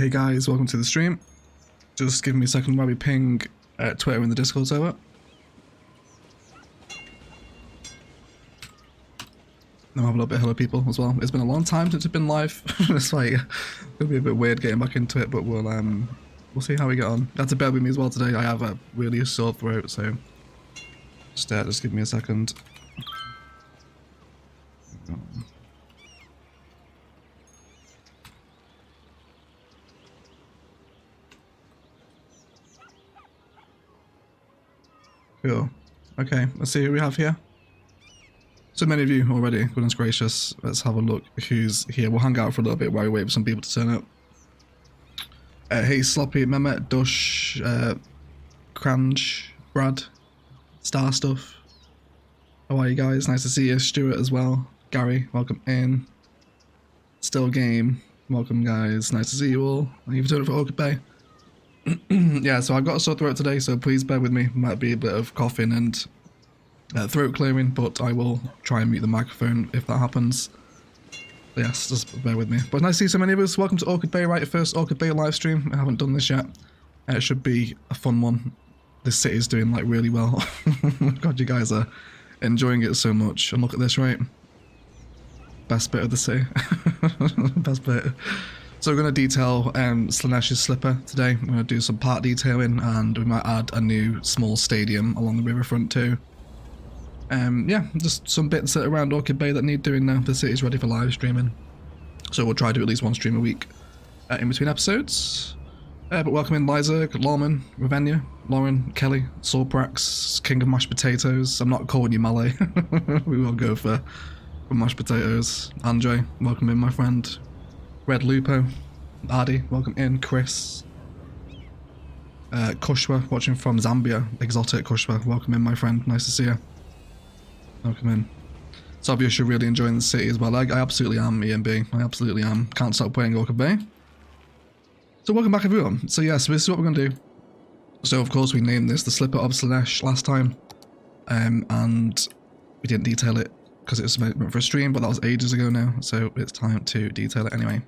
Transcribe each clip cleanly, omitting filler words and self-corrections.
Hey guys, welcome to the stream. Just give me a second while we ping Twitter and the Discord server. I'll have a little bit of hello people as well. It's been a long time since I've been live. It's like it'll be a bit weird getting back into it, but we'll see how we get on. You have to bear with me as well today. I have a really sore throat, so just give me a second. Cool. Okay, let's see who we have here. So many of you already, goodness gracious. Let's have a look who's here. We'll hang out for a little bit while we wait for some people to turn up. Hey Sloppy, Mehmet, Dush, Crange, Brad, Star Stuff. How are you guys? Nice to see you. Stuart as well. Gary, welcome in. Still Game, welcome guys. Nice to see you all. Thank you for turning up for Orchid Bay. Yeah, so I've got a sore throat today, so please bear with me. Might be a bit of coughing and throat clearing, but I will try and mute the microphone if that happens. But yes, just bear with me. But nice to see so many of us. Welcome to Orchid Bay, right? First Orchid Bay live stream. I haven't done this yet. It should be a fun one. This city's doing like really well. God, you guys are enjoying it so much. And look at this, right? Best bit of the city. Best bit. So we're going to detail Slaanesh's slipper today. We're going to do some part detailing, and we might add a new small stadium along the riverfront too. Yeah, just some bits around Orchid Bay that need doing now. The city's ready for live streaming. So we'll try to do at least one stream a week in between episodes. But welcome in Lysa, Lorman, Ravenia, Lauren, Kelly, Sorprax, King of Mashed Potatoes. I'm not calling you Malay. We will go for mashed potatoes. Andre, welcome in my friend. Red Lupo, Adi, welcome in. Chris, Kushwa, watching from Zambia. Exotic Kushwa, welcome in my friend. Nice to see you. Welcome in. So obviously you're really enjoying the city as well. I absolutely am, EMB. I absolutely am. Can't stop playing Orchid Bay. So welcome back everyone. So yes, this is what we're going to do. So of course we named this the Slipper of Slaanesh last time. And we didn't detail it because it was meant for a stream, but that was ages ago now. So it's time to detail it anyway.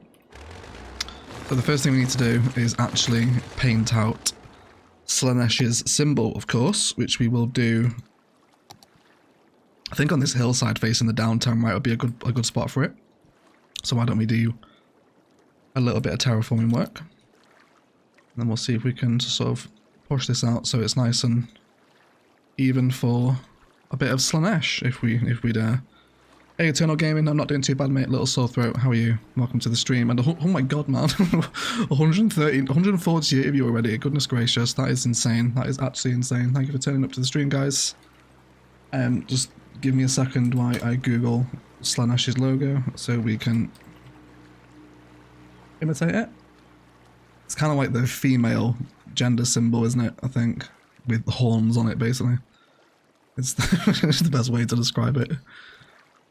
So the first thing we need to do is actually paint out Slaanesh's symbol, of course, which we will do. I think on this hillside facing the downtown right would be a good spot for it. So why don't we do a little bit of terraforming work, and then we'll see if we can sort of push this out so it's nice and even for a bit of Slaanesh if we dare. Hey Eternal Gaming, I'm not doing too bad mate, little sore throat, how are you? Welcome to the stream. And oh my god man, 148 of you already, goodness gracious, that is insane, that is actually insane. Thank you for turning up to the stream guys. Just give me a second while I Google Slaanesh's logo so we can imitate it. It's kind of like the female gender symbol, isn't it? I think, with horns on it basically. It's the best way to describe it.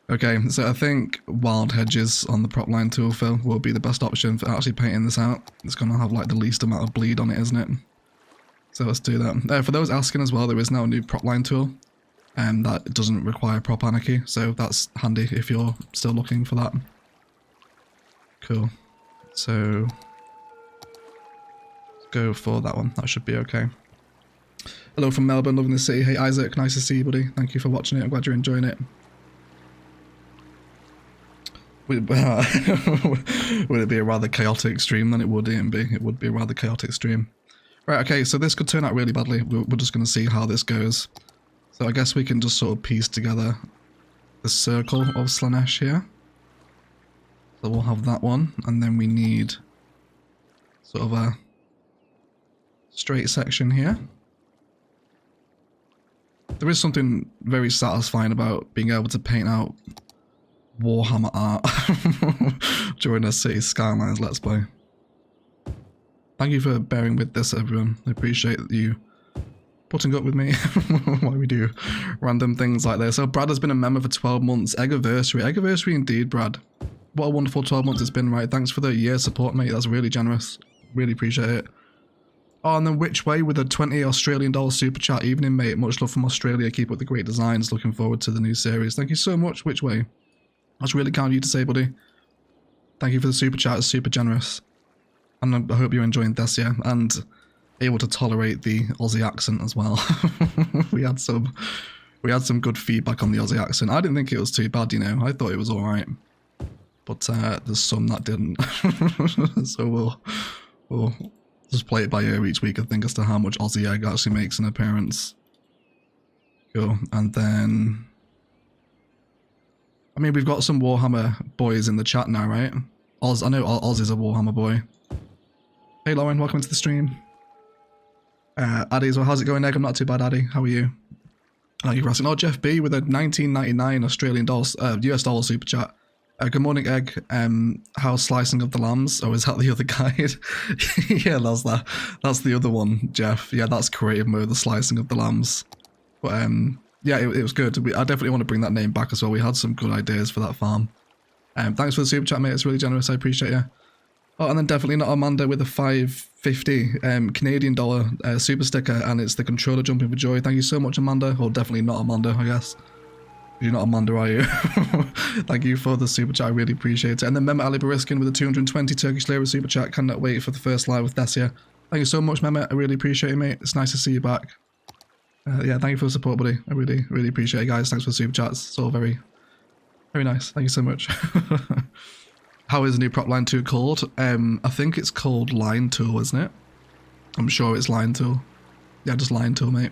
Okay, so I think wild hedges on the prop line tool fill will be the best option for actually painting this out. It's going to have like the least amount of bleed on it, isn't it? So let's do that. For those asking as well, there is now a new prop line tool that doesn't require prop anarchy, so that's handy if you're still looking for that. Cool. So go for that one, that should be okay. Hello from Melbourne, loving the city. Hey Isaac, nice to see you buddy. Thank you for watching it, I'm glad you're enjoying it. Would it be a rather chaotic stream? Then it would, EMB. It would be a rather chaotic stream. Right, okay, so this could turn out really badly. We're just going to see how this goes. So I guess we can just sort of piece together the circle of Slaanesh here. So we'll have that one, and then we need sort of a straight section here. There is something very satisfying about being able to paint out Warhammer art during a city Skylines Let's Play. Thank you for bearing with this everyone. I appreciate you putting up with me while we do random things like this. So Brad has been a member for 12 months. Eggiversary indeed, Brad. What a wonderful 12 months it's been, right? Thanks for the year support, mate. That's really generous. Really appreciate it. Oh, and then Which Way with a $20 Australian super chat. Evening, mate. Much love from Australia. Keep up the great designs. Looking forward to the new series. Thank you so much, Which Way. That's really kind of you to say, buddy. Thank you for the super chat. It's super generous. And I hope you're enjoying this, yeah, and able to tolerate the Aussie accent as well. we had some good feedback on the Aussie accent. I didn't think it was too bad, you know. I thought it was all right, but there's some that didn't. So we'll just play it by ear each week, I think, as to how much Aussie egg actually makes an appearance. Cool, and then I mean, we've got some Warhammer boys in the chat now, right? I know Oz is a Warhammer boy. Hey Lauren, welcome to the stream. Addy as well, how's it going, Egg? I'm not too bad, Addy. How are you? Thank you for asking. Oh, Jeff B with a 19.99 Australian dollars, US dollar super chat. Good morning, Egg. How's slicing of the lambs? Oh, is that the other guide? Yeah, that's the other one, Jeff. Yeah, that's creative mode, the slicing of the lambs. But yeah, it was good. I definitely want to bring that name back as well. We had some good ideas for that farm. Thanks for the super chat, mate. It's really generous. I appreciate you. Oh, and then definitely not Amanda with a 550 Canadian dollar super sticker, and it's the controller jumping for joy. Thank you so much, Amanda. Or definitely not Amanda, I guess. You're not Amanda, are you? Thank you for the super chat. I really appreciate it. And then Mehmet Ali Bariskin with a 220 Turkish lira super chat. Cannot wait for the first live with Desia. Thank you so much, Mehmet. I really appreciate it, mate. It's nice to see you back. Yeah, thank you for the support, buddy. I really, really appreciate it, guys. Thanks for the super chats. It's all very, very nice. Thank you so much. How is the new prop line tool called? I think it's called Line Tool, isn't it? I'm sure it's Line Tool. Yeah, just Line Tool, mate.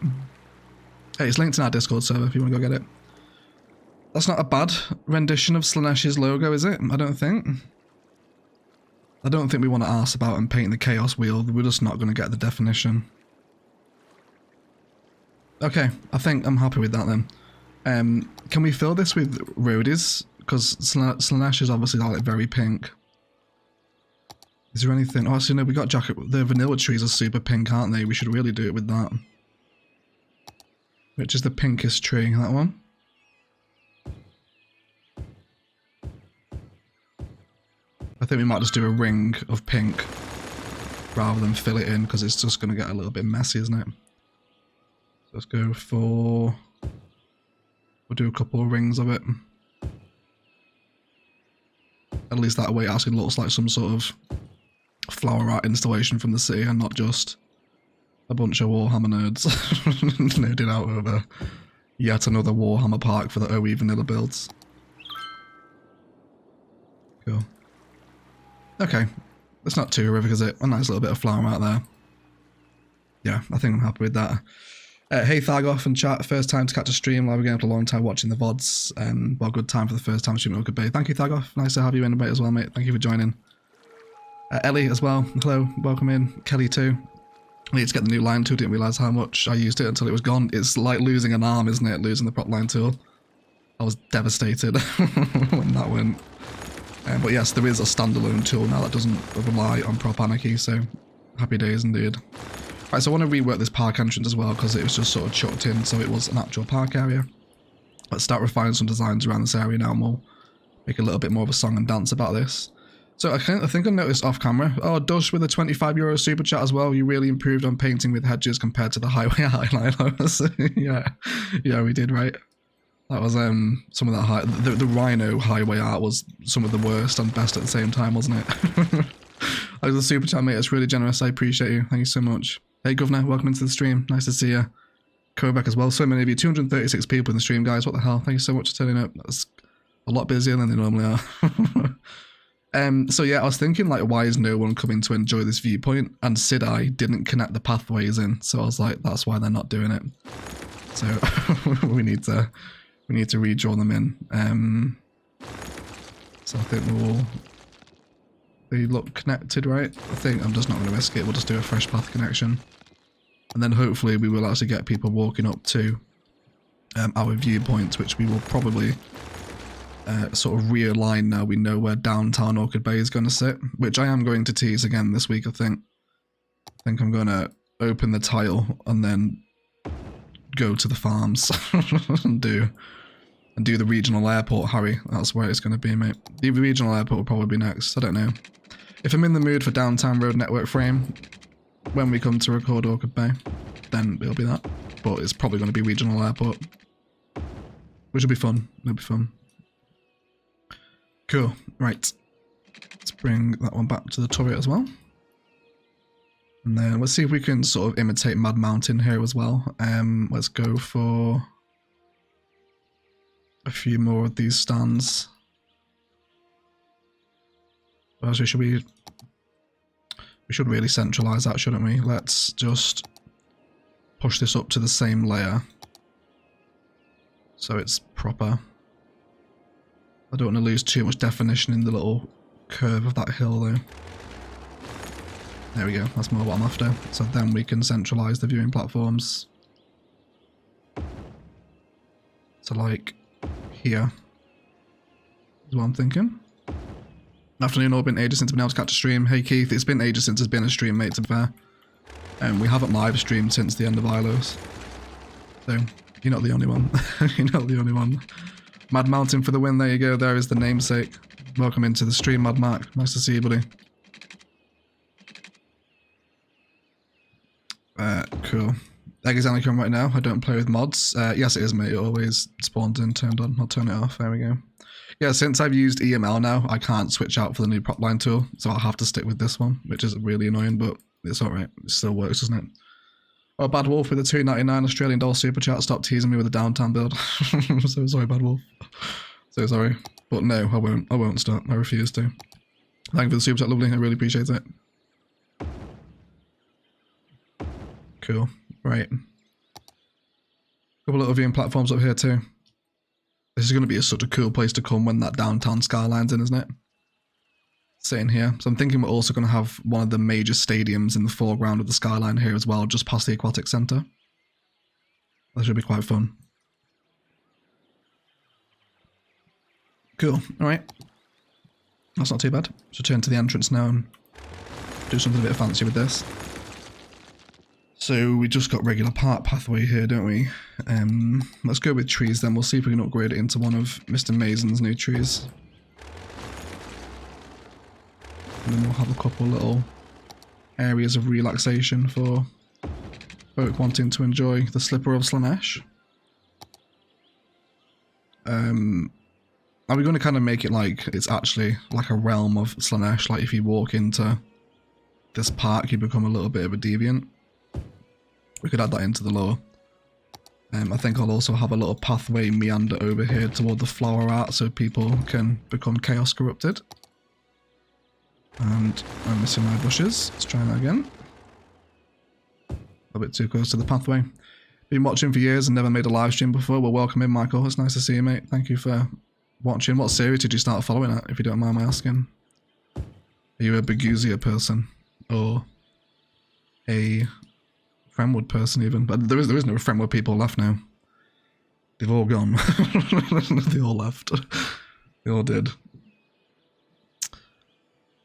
Hey, it's linked in our Discord server if you want to go get it. That's not a bad rendition of Slaanesh's logo, is it? I don't think. I don't think we want to arse about and paint the chaos wheel. We're just not going to get the definition. Okay, I think I'm happy with that then. Can we fill this with roadies? Because Slaanesh is obviously like very pink. Is there anything? Oh, actually no, we got jacket. The vanilla trees are super pink, aren't they? We should really do it with that. Which is the pinkest tree? That one? I think we might just do a ring of pink rather than fill it in, because it's just going to get a little bit messy, isn't it? So let's go for... We'll do a couple of rings of it. At least that way it actually looks like some sort of flower art installation from the city and not just a bunch of Warhammer nerds nerding out over yet another Warhammer park for the OE vanilla builds. Cool. Okay, it's not too horrific, is it? A nice little bit of flower out there. Yeah, I think I'm happy with that. Hey Thargoff and chat, first time to catch a stream live again after a long time watching the VODs. Well, good time for the first time streaming Orchid Bay. Thank you Thargoff, nice to have you in a bit as well, mate. Thank you for joining. Ellie as well, hello, welcome in. Kelly too. I need to get the new line tool, didn't realise how much I used it until it was gone. It's like losing an arm, isn't it, losing the prop line tool. I was devastated when that went. But yes, there is a standalone tool now that doesn't rely on prop anarchy, so happy days indeed. Right, so I want to rework this park entrance as well, because it was just sort of chucked in, so it was an actual park area. Let's start refining some designs around this area now, and we'll make a little bit more of a song and dance about this. So I think I noticed off camera, oh, Dush with a €25 super chat as well. You really improved on painting with hedges compared to the highway outline. yeah, we did, right? That was some of that the Rhino highway art was some of the worst and best at the same time, wasn't it? That was a super chat, mate. It's really generous. I appreciate you. Thank you so much. Hey, Governor, welcome into the stream. Nice to see you. Quebec as well. So many of you. 236 people in the stream, guys. What the hell? Thank you so much for turning up. That's a lot busier than they normally are. So yeah, I was thinking, like, why is no one coming to enjoy this viewpoint? And Sidai didn't connect the pathways in, so I was like, that's why they're not doing it. So we need to redraw them in. So I think they look connected, right? I think I'm just not going to risk it. We'll just do a fresh path connection. And then hopefully we will actually get people walking up to our viewpoints, which we will probably sort of realign now we know where downtown Orchid Bay is going to sit, which I am going to tease again this week, I think. I think I'm going to open the tile and then go to the farms and do the regional airport, Harry. That's where it's going to be, mate. The regional airport will probably be next. I don't know. If I'm in the mood for downtown road network frame, when we come to record Orchid Bay, then it'll be that. But it's probably going to be regional airport, which will be fun. It'll be fun. Cool. Right. Let's bring that one back to the turret as well. And then let's see if we can sort of imitate Mad Mountain here as well. Let's go for a few more of these stands. Actually, we should really centralize that, shouldn't we? Let's just push this up to the same layer so it's proper. I don't want to lose too much definition in the little curve of that hill though. There we go, that's more what I'm after. So then we can centralize the viewing platforms. So like here is what I'm thinking. Afternoon, all been ages since I've been able to catch a stream. Hey Keith, it's been ages since there's been a stream, mate, to be fair. We haven't live streamed since the end of ILOs. So, you're not the only one. You're not the only one. Mad Mountain for the win, there you go, there is the namesake. Welcome into the stream, Mad Mark. Nice to see you, buddy. Cool. Egg is Anakin right now. I don't play with mods. Yes, it is, mate. It always spawns in, turned on. I'll turn it off. There we go. Yeah, since I've used EML now, I can't switch out for the new prop line tool, so I'll have to stick with this one, which is really annoying, but it's alright. It still works, doesn't it? Oh, Bad Wolf with a $2.99 Australian dollar super chat. Stop teasing me with a downtown build. So sorry, Bad Wolf. So sorry. But no, I won't. I won't stop. I refuse to. Thank you for the super chat, lovely. I really appreciate it. Cool. Right. Couple little viewing platforms up here too. This is going to be such a cool place to come when that downtown Skyline's in, isn't it? Sitting here. So I'm thinking we're also going to have one of the major stadiums in the foreground of the Skyline here as well, just past the Aquatic Centre. That should be quite fun. Cool. Alright. That's not too bad. So turn to the entrance now and do something a bit fancy with this. So we just got regular park pathway here, don't we? Let's go with trees then. We'll see if we can upgrade it into one of Mr. Mason's new trees. And then we'll have a couple little areas of relaxation for folk wanting to enjoy the slipper of Slaanesh. Are we going to kind of make it like it's actually like a realm of Slaanesh? Like if you walk into this park, you become a little bit of a deviant. We could add that into the lore. I think I'll also have a little pathway meander over here toward the flower art so people can become chaos corrupted. And I'm missing my bushes. Let's try that again. A bit too close to the pathway. Been watching for years and never made a live stream before. Well, welcome in, Michael. It's nice to see you, mate. Thank you for watching. What series did you start following at, if you don't mind my asking? Are you a Beguzia person? Or a Fremwood person even? But there is no Fremwood people left now. They've all gone. They all left. They all did.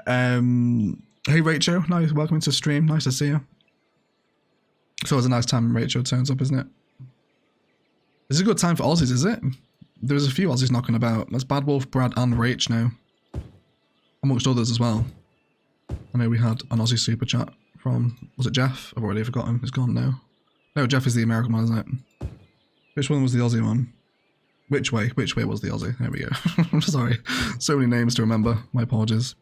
Hey Rachel, nice, welcome to the stream, nice to see you. It's always a nice time when Rachel turns up, isn't it? This is a good time for Aussies, is it? There's a few Aussies knocking about. There's Bad Wolf, Brad and Rach now. Amongst others as well. I know we had an Aussie super chat from, was it Jeff? I've already forgotten, he's gone now. No, Jeff is the American one, isn't it? Which one was the Aussie one? Which way was the Aussie? There we go. I'm sorry, so many names to remember, my apologies.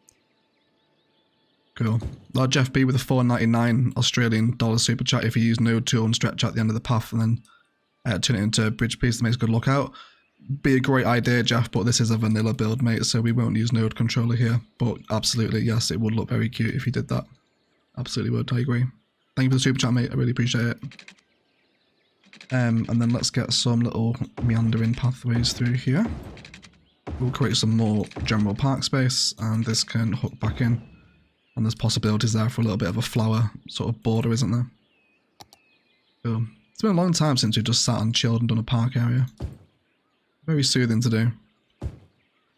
Cool. Lord Jeff B with a $4.99 Australian dollar super chat. If you use node tool and stretch out the end of the path and then turn it into a bridge piece that makes a good lookout. Be a great idea, Jeff, but this is a vanilla build, mate, so we won't use node controller here. But absolutely, yes, it would look very cute if you did that. Absolutely would, I agree. Thank you for the super chat, mate. I really appreciate it. And then let's get some little meandering pathways through here. We'll create some more general park space, and this can hook back in. And there's possibilities there for a little bit of a flower sort of border, isn't there? Cool. It's been a long time since we've just sat and chilled and done a park area. Very soothing to do.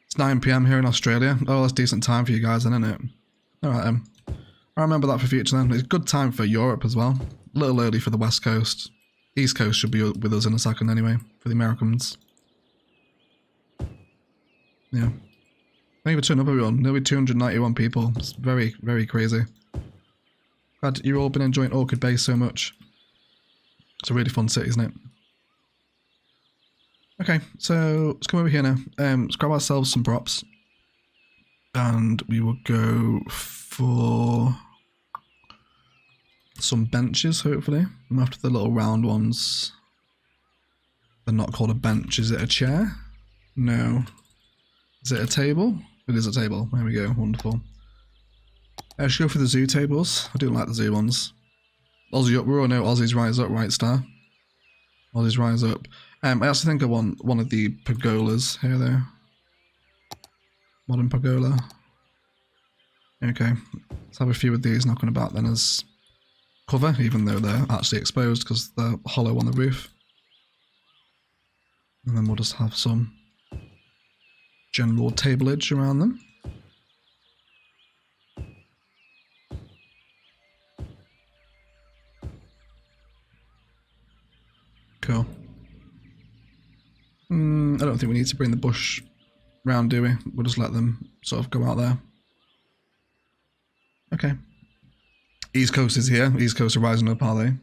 It's 9 PM here in Australia. Oh, that's decent time for you guys then, isn't it? Alright then. I remember that for future then. It's a good time for Europe as well. A little early for the West Coast. East Coast should be with us in a second anyway, for the Americans. Yeah. Thank you for turning up, everyone. Nearly 291 people. It's very, very crazy. Glad you've all been enjoying Orchid Bay so much. It's a really fun city, isn't it? Okay, so let's come over here now. Let's grab ourselves some props. And we will go for some benches, hopefully. After the little round ones. They're not called a bench. Is it a chair? No. Is it a table? It is a table. There we go. Wonderful. I should go for the zoo tables. I do like the zoo ones. Aussie up, no, Aussies rise up, right star. Aussies rise up. I actually think I want one of the pergolas here though. Modern pergola. Okay, let's have a few of these knocking about then as cover, even though they're actually exposed because they're hollow on the roof. And then we'll just have some general tableage around them. Cool. I don't think we need to bring the bush round, do we? We'll just let them sort of go out there. Okay. East Coast is here. East Coast are rising up, are they?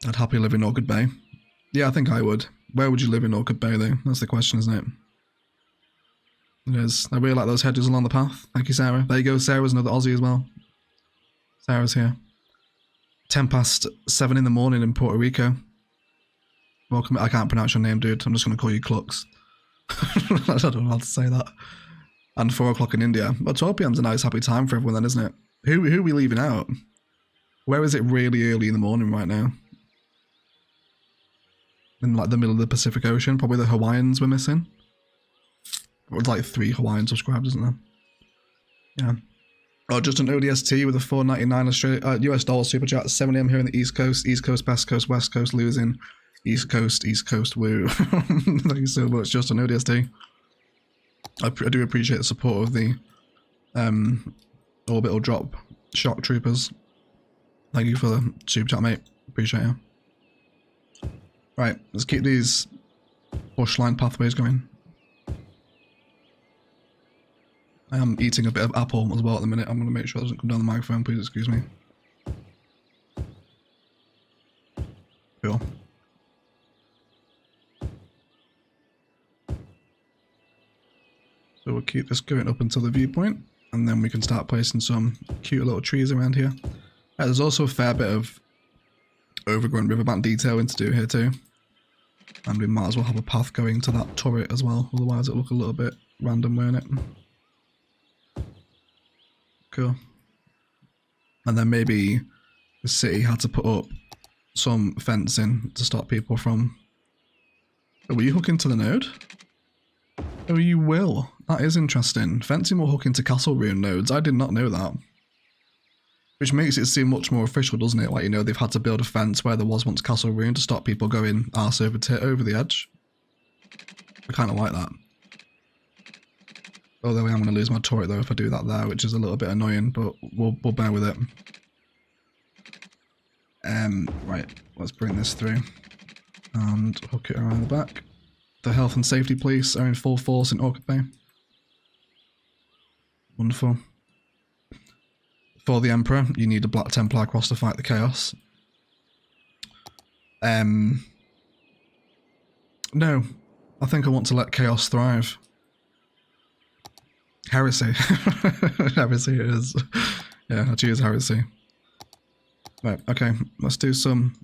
I'd happily live in Orchid Bay. Yeah, I think I would. Where would you live in Orchid Bay, though? That's the question, isn't it? It is. I really like those hedges along the path. Thank you, Sarah. There you go. Sarah's another Aussie as well. Sarah's here. 7:10 in the morning in Puerto Rico. Welcome. I can't pronounce your name, dude. I'm just going to call you Clux. I don't know how to say that. And 4 o'clock in India. But 12 p.m. is a nice, happy time for everyone then, isn't it? Who are we leaving out? Where is it really early in the morning right now? In like the middle of the Pacific Ocean. Probably the Hawaiians we're missing. There's like 3 Hawaiian subscribers, isn't there? Yeah. Oh, just an ODST with a $4.99 US dollar super chat. 7 a.m. here in the East Coast, West Coast, West Coast losing. East Coast, woo. Thank you so much, just an ODST. I do appreciate the support of the orbital drop shock troopers. Thank you for the super chat, mate. Appreciate you. Right, let's keep these bushline pathways going. I am eating a bit of apple as well at the minute. I'm going to make sure it doesn't come down the microphone. Please excuse me. Cool. So we'll keep this going up until the viewpoint, and then we can start placing some cute little trees around here. There's also a fair bit of overgrown riverbank detailing to do here too. And we might as well have a path going to that turret as well, otherwise it'll look a little bit random, won't it? Cool. And then maybe the city had to put up some fencing to stop people from... Oh, were you hooking to the node? Oh, you will. That is interesting. Fencing will hook into castle ruin nodes. I did not know that. Which makes it seem much more official, doesn't it? Like, you know, they've had to build a fence where there was once castle ruin to stop people going arse over tit over the edge. I kind of like that. Although I am going to lose my turret though if I do that there, which is a little bit annoying, but we'll bear with it. Right, let's bring this through and hook it around the back. The health and safety police are in full force in Orchid Bay. Wonderful. For the Emperor, you need a Black Templar across to fight the Chaos. No, I think I want to let Chaos thrive. Heresy. Heresy it is. Yeah, I choose heresy. Right, okay, let's do some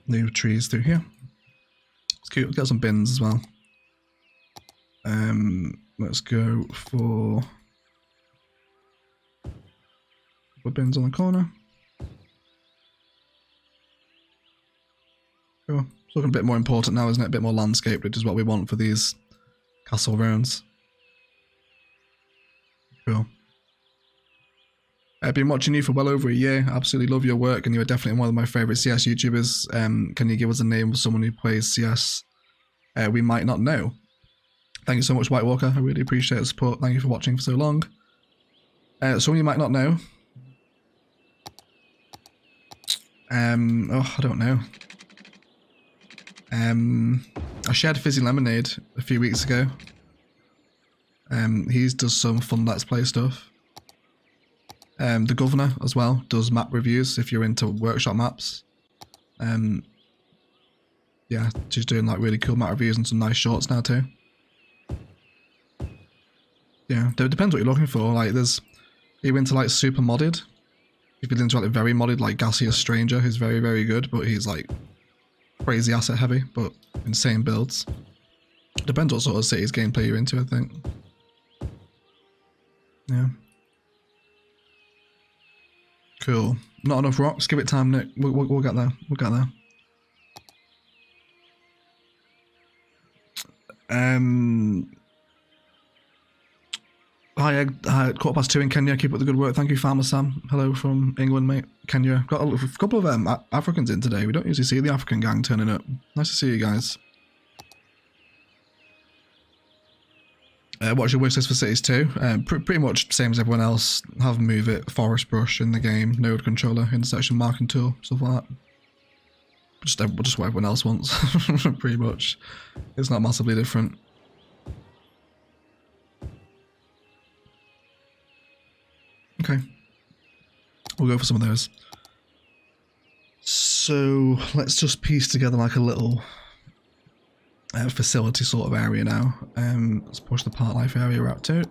new trees through here. It's cute, we've got some bins as well. Let's go for bins on the corner. Cool. It's looking a bit more important now, isn't it? A bit more landscape, which is what we want for these castle ruins. Cool. I've been watching you for well over a year. Absolutely love your work, and you are definitely one of my favourite CS YouTubers. Can you give us a name of someone who plays CS we might not know? Thank you so much, White Walker. I really appreciate the support. Thank you for watching for so long. Someone you might not know. Oh, I don't know. I shared Fizzy Lemonade a few weeks ago. He does some fun Let's Play stuff. The Governor as well does map reviews if you're into workshop maps. Yeah, she's doing like really cool map reviews and some nice shorts now too. Yeah, it depends what you're looking for. Like, are you into like super modded? If you're into like very modded, like Gaseous Stranger, who's very, very good, but he's like crazy asset heavy, but insane builds. Depends what sort of cities gameplay you're into, I think. Yeah. Cool. Not enough rocks. Give it time, Nick. We'll get there. We'll get there. Hi, 2:15 in Kenya. Keep up the good work. Thank you, Farmer Sam. Hello from England, mate. Kenya. Got a couple of Africans in today. We don't usually see the African gang turning up. Nice to see you guys. What's your wishlist for Cities 2? Pretty much same as everyone else. Have Move It, Forest Brush in the game, Node Controller, Intersection Marking Tool, stuff like that. Just what everyone else wants, pretty much. It's not massively different. Okay. We'll go for some of those. So, let's just piece together like a little facility sort of area now. Let's push the park life area out to it.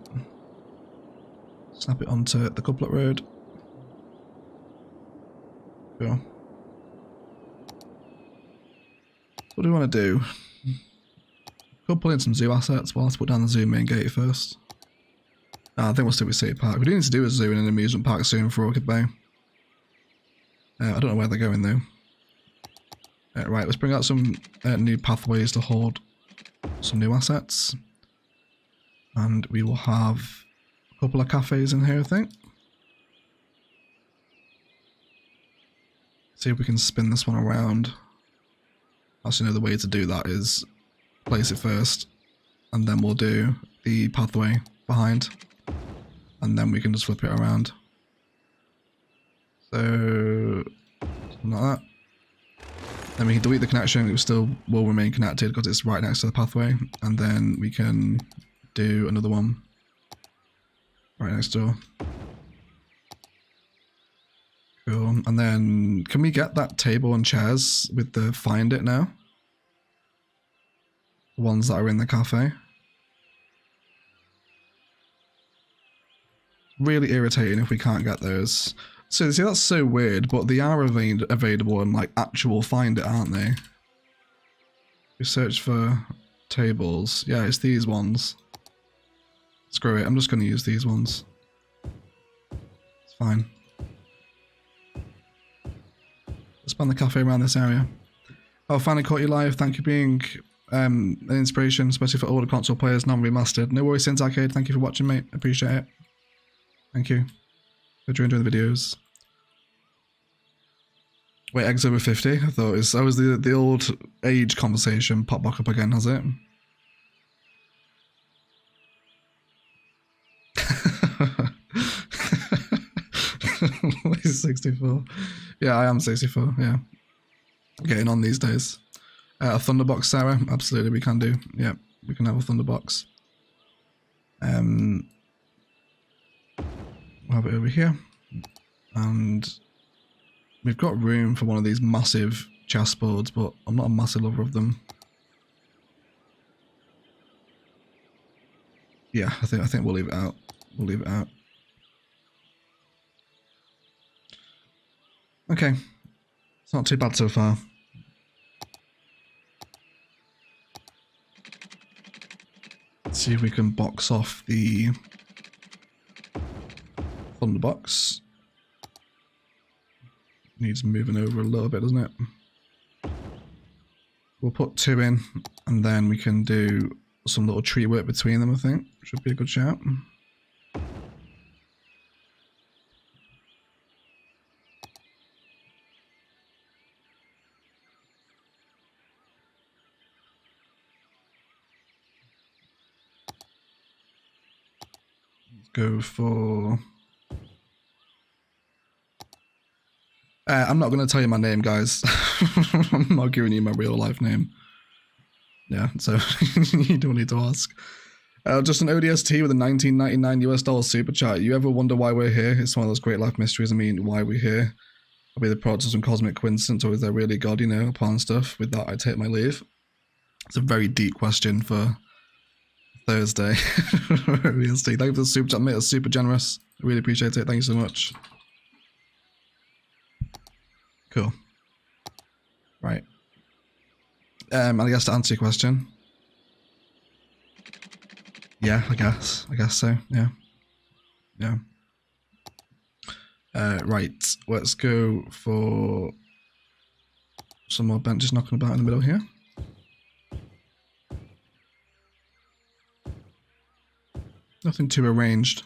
Snap it onto the couplet road. Cool. What do we want to do? Go pull in some zoo assets. Well, let's put down the zoo main gate first. I think we'll stick with City Park. We do need to do a zoo and an amusement park soon for Orchid Bay. I don't know where they're going though. Right, let's bring out some new pathways to hold some new assets. And we will have a couple of cafes in here, I think. See if we can spin this one around. Actually, no, the way to do that is place it first, and then we'll do the pathway behind, and then we can just flip it around. So, something like that. Then we can delete the connection, it still will remain connected because it's right next to the pathway, and then we can do another one right next door. Cool. And then can we get that table and chairs with the find it now? The ones that are in the cafe. Really irritating if we can't get those. So see, that's so weird, but they are available in like actual find it, aren't they? We search for tables. Yeah, it's these ones. Screw it, I'm just going to use these ones. It's fine. Expand the cafe around this area. Oh, finally caught you live. Thank you for being an inspiration, especially for older console players, non-remastered. No worries, Sins Arcade. Thank you for watching, mate. Appreciate it. Thank you. Hope you're enjoying the videos. Wait, eggs over 50? I thought that was the old age conversation pop back up again, has it? He's 64. Yeah, I am 64, yeah. Getting on these days. A Thunderbox, Sarah? Absolutely, we can do. Yeah, we can have a Thunderbox. We'll have it over here. And we've got room for one of these massive chessboards, but I'm not a massive lover of them. Yeah, I think we'll leave it out. We'll leave it out. Okay. It's not too bad so far. Let's see if we can box off the Thunderbox. Needs moving over a little bit, doesn't it? We'll put 2 in, and then we can do some little tree work between them, I think. Should be a good shout. Let's go for... I'm not going to tell you my name, guys. I'm not giving you my real life name. Yeah, so you don't need to ask. Just an ODST with a $19.99 US super chat. You ever wonder why we're here? It's one of those great life mysteries. I mean, why we're here? Are we the product of some cosmic coincidence, or is there really God, you know, upon stuff? With that, I take my leave. It's a very deep question for Thursday. Realistic. Thank you for the super chat, mate. It's super generous. I really appreciate it. Thank you so much. Cool. Right. I guess to answer your question. Yeah, I guess so. Yeah. Yeah. Right. Let's go for some more benches knocking about in the middle here. Nothing too arranged.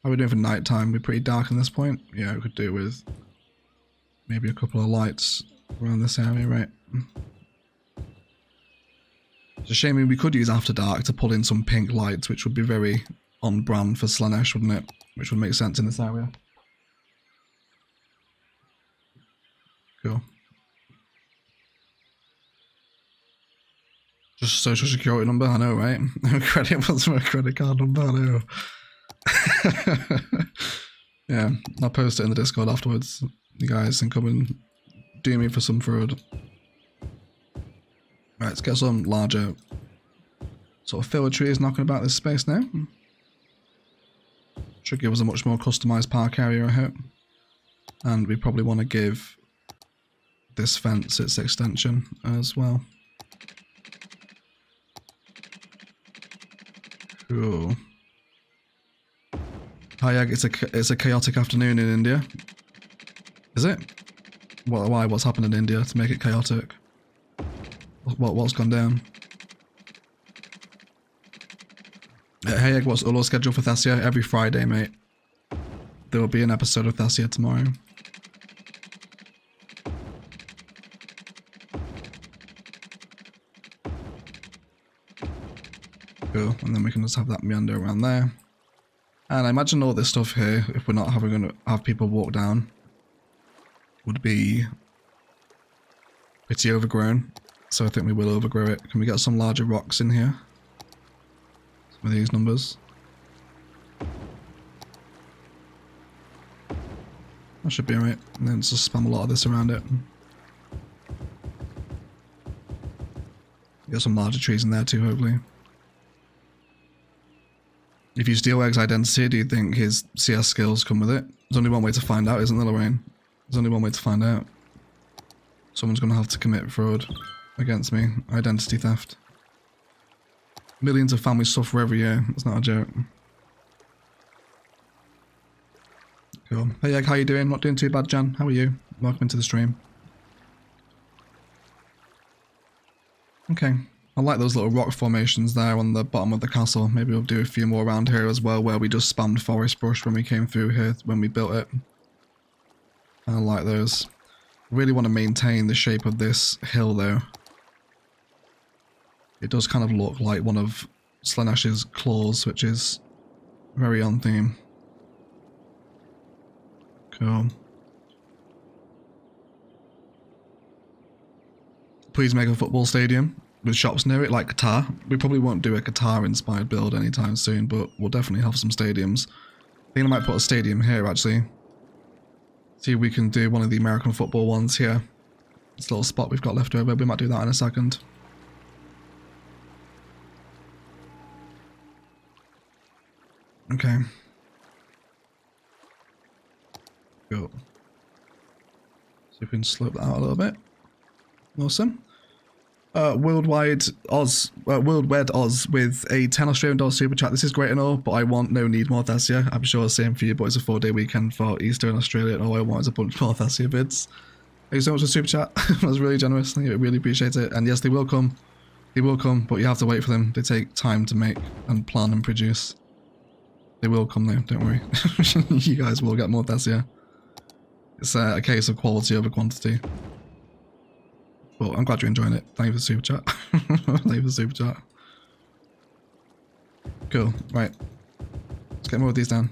How are we doing for night time? We're pretty dark at this point. Yeah, we could do with maybe a couple of lights around this area, right? It's a shame. I mean, we could use After Dark to pull in some pink lights, which would be very on brand for Slaanesh, wouldn't it? Which would make sense in this area. Cool. Just social security number, I know, right? Credit was my credit card number, I know. Yeah, I'll post it in the Discord afterwards. You guys can come and do me for some fraud. Right, let's get some larger sort of filler trees knocking about this space now. Should give us a much more customized park area, I hope. And we probably want to give this fence its extension as well. Cool. Hi, it's a chaotic afternoon in India. Is it? Why? What's happened in India to make it chaotic? What's gone down? Hey, Egg, what's Ulo's schedule for Thessia? Every Friday, mate. There will be an episode of Thessia tomorrow. Cool, and then we can just have that meander around there. And I imagine all this stuff here, if we're not going to have people walk down, would be pretty overgrown. So I think we will overgrow it. Can we get some larger rocks in here? Some of these numbers. That should be alright. And then just spam a lot of this around it. Get some larger trees in there too, hopefully. If you steal Egg's identity, do you think his CS skills come with it? There's only one way to find out, isn't there, Lorraine? There's only one way to find out. Someone's going to have to commit fraud against me. Identity theft. Millions of families suffer every year. It's not a joke. Cool. Hey Egg, how you doing? Not doing too bad, Jan. How are you? Welcome into the stream. Okay. I like those little rock formations there on the bottom of the castle. Maybe we'll do a few more around here as well, where we just spammed forest brush when we came through here, when we built it. I like those. Really want to maintain the shape of this hill though. It does kind of look like one of Slaanesh's claws, which is very on theme. Cool. Please make a football stadium with shops near it, like Qatar. We probably won't do a Qatar-inspired build anytime soon, but we'll definitely have some stadiums. I think I might put a stadium here, actually. See if we can do one of the American football ones here. This little spot we've got left over, we might do that in a second. Okay. Cool. So we can slope that out a little bit. Awesome. Worldwide Oz with a 10 Australian dollar super chat. This is great and all, but I want need more Thessia. I'm sure the same for you, but it's a 4-day weekend for Easter in Australia, and all I want is a bunch more Thessia bids. Thank you so much for super chat. That was really generous. Thank you. I really appreciate it. And yes, they will come. They will come, but you have to wait for them. They take time to make and plan and produce. They will come though, don't worry. You guys will get more Thessia. It's a case of quality over quantity. Well, I'm glad you're enjoying it. Thank you for the super chat. Thank you for the super chat. Cool. Right. Let's get more of these down.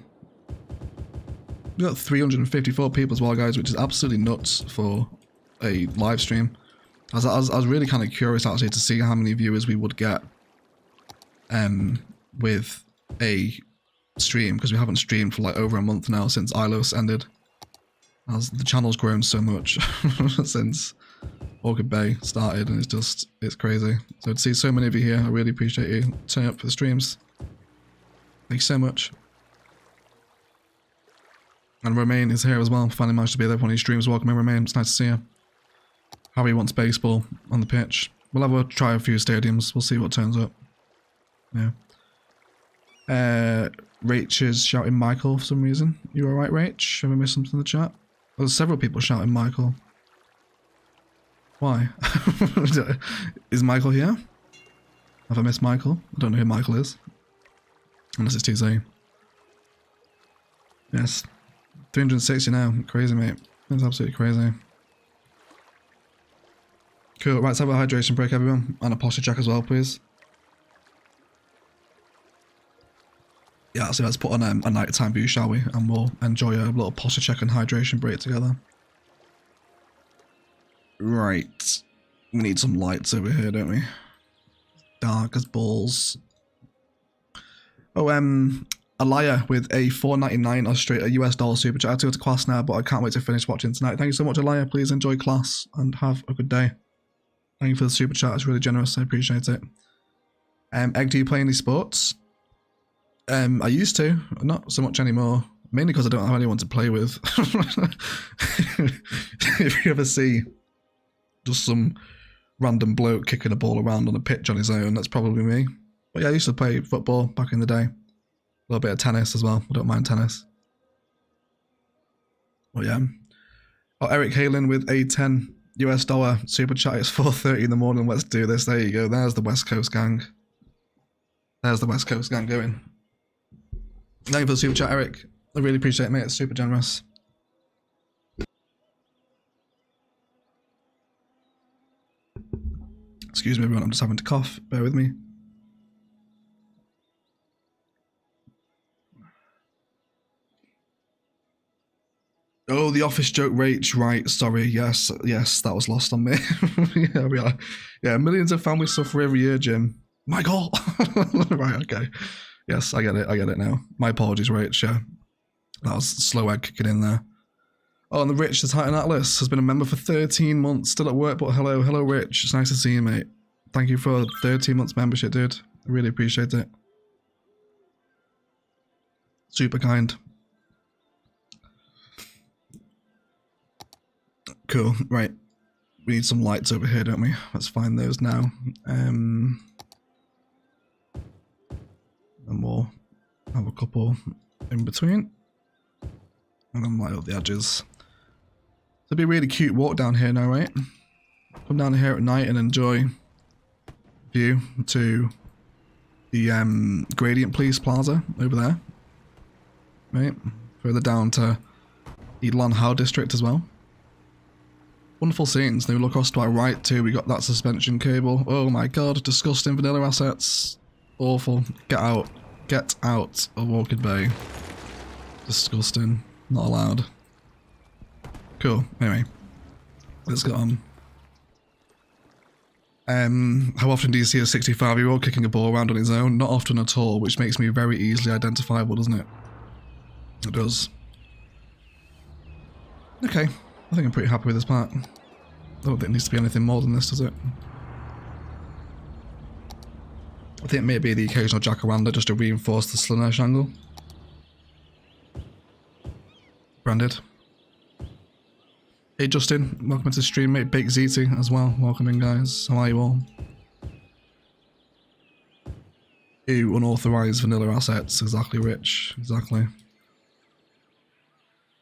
We've got 354 people as well, guys, which is absolutely nuts for a live stream. I was really kind of curious, actually, to see how many viewers we would get with a stream, because we haven't streamed for like over a month now since ILOS ended. As the channel's grown so much since Orchid Bay started, and it's crazy. So to see so many of you here, I really appreciate you turning up for the streams. Thank you so much. And Romain is here as well. Finally managed to be there for one of these streams. Welcome in, Romain. It's nice to see you. Harry wants baseball on the pitch. We'll have a try a few stadiums. We'll see what turns up. Yeah. Rach is shouting Michael for some reason. You alright, Rach? Have I missed something in the chat? There's several people shouting Michael. Why? Is Michael here? Have I missed Michael? I don't know who Michael is. Unless it's TZ. Yes. 360 now. Crazy, mate. That's absolutely crazy. Cool. Right, let's have a hydration break, everyone. And a posture check as well, please. Yeah, so let's put on a nighttime view, shall we? And we'll enjoy a little posture check and hydration break together. Right. We need some lights over here, don't we? Dark as balls. Oh, Alaya with a $4.99 Australia US dollar super chat. I have to go to class now, but I can't wait to finish watching tonight. Thank you so much, Alaya. Please enjoy class and have a good day. Thank you for the super chat. It's really generous. I appreciate it. Egg, do you play any sports? I used to, not so much anymore. Mainly because I don't have anyone to play with. If you ever see just some random bloke kicking a ball around on a pitch on his own, that's probably me. But yeah, I used to play football back in the day. A little bit of tennis as well. I don't mind tennis. Oh yeah. Oh, Eric Halen with a $10 US dollar super chat. It's 4:30 in the morning. Let's do this. There you go. There's the West Coast gang. There's the West Coast gang going. Thank you for the super chat, Eric. I really appreciate it, mate. It's super generous. Excuse me, everyone. I'm just having to cough. Bear with me. Oh, the office joke, Rach. Right. Sorry. Yes. Yes, that was lost on me. Yeah, we are. Yeah, millions of families suffer every year, Jim. Michael. Right. Okay. Yes, I get it. I get it now. My apologies, Rach. Yeah. That was slow egg kicking in there. Oh, and the Rich, the Titan Atlas, has been a member for 13 months. Still at work, but hello. Hello, Rich. It's nice to see you, mate. Thank you for 13 months membership, dude. I really appreciate it. Super kind. Cool. Right. We need some lights over here, don't we? Let's find those now. And we'll have a couple in between. And then light up the edges. It'll be a really cute walk down here now, right? Come down here at night and enjoy view to the Gradient Police Plaza over there. Right? Further down to the Lan Hao district as well. Wonderful scenes. Then we look across to our right too. We got that suspension cable. Oh my god, disgusting vanilla assets. Awful. Get out. Get out of Orchid Bay. Disgusting. Not allowed. Cool. Anyway, let's get on. How often do you see a 65-year-old kicking a ball around on his own? Not often at all, which makes me very easily identifiable, doesn't it? It does. Okay, I think I'm pretty happy with this part. I don't think it needs to be anything more than this, does it? I think maybe the occasional jacaranda just to reinforce the Slaanesh angle. Branded. Hey Justin, welcome to the stream, mate. Bake ZT as well. Welcome in, guys. How are you all? Ew, unauthorized vanilla assets. Exactly, Rich. Exactly.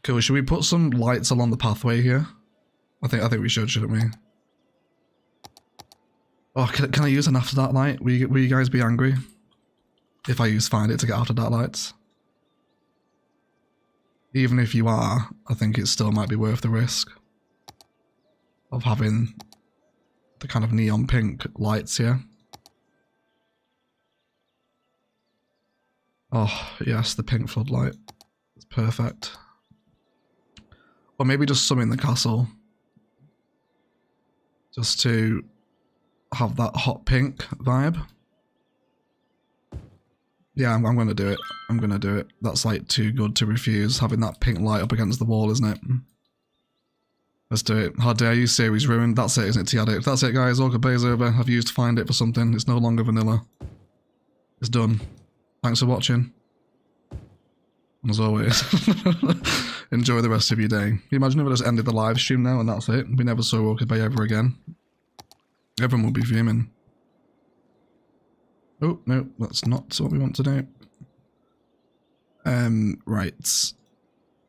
Cool. Should we put some lights along the pathway here? I think we should, shouldn't we? Oh, can I use an after dark light? Will you guys be angry if I find it to get after dark lights? Even if you are, I think it still might be worth the risk of having the kind of neon pink lights here. Oh, yes, the pink floodlight. It's perfect. Or maybe just some in the castle. Just to have that hot pink vibe. Yeah, I'm going to do it. I'm going to do it. That's like too good to refuse, having that pink light up against the wall, isn't it? Let's do it. How dare you, series ruined. That's it, isn't it, T-Addict? That's it, guys. Orchid Bay's over. I've used to find it for something. It's no longer vanilla. It's done. Thanks for watching. And as always, enjoy the rest of your day. Can you imagine if I just ended the live stream now and that's it? We never saw Orchid Bay ever again. Everyone would be fuming. Oh, no, that's not what we want to do. Right.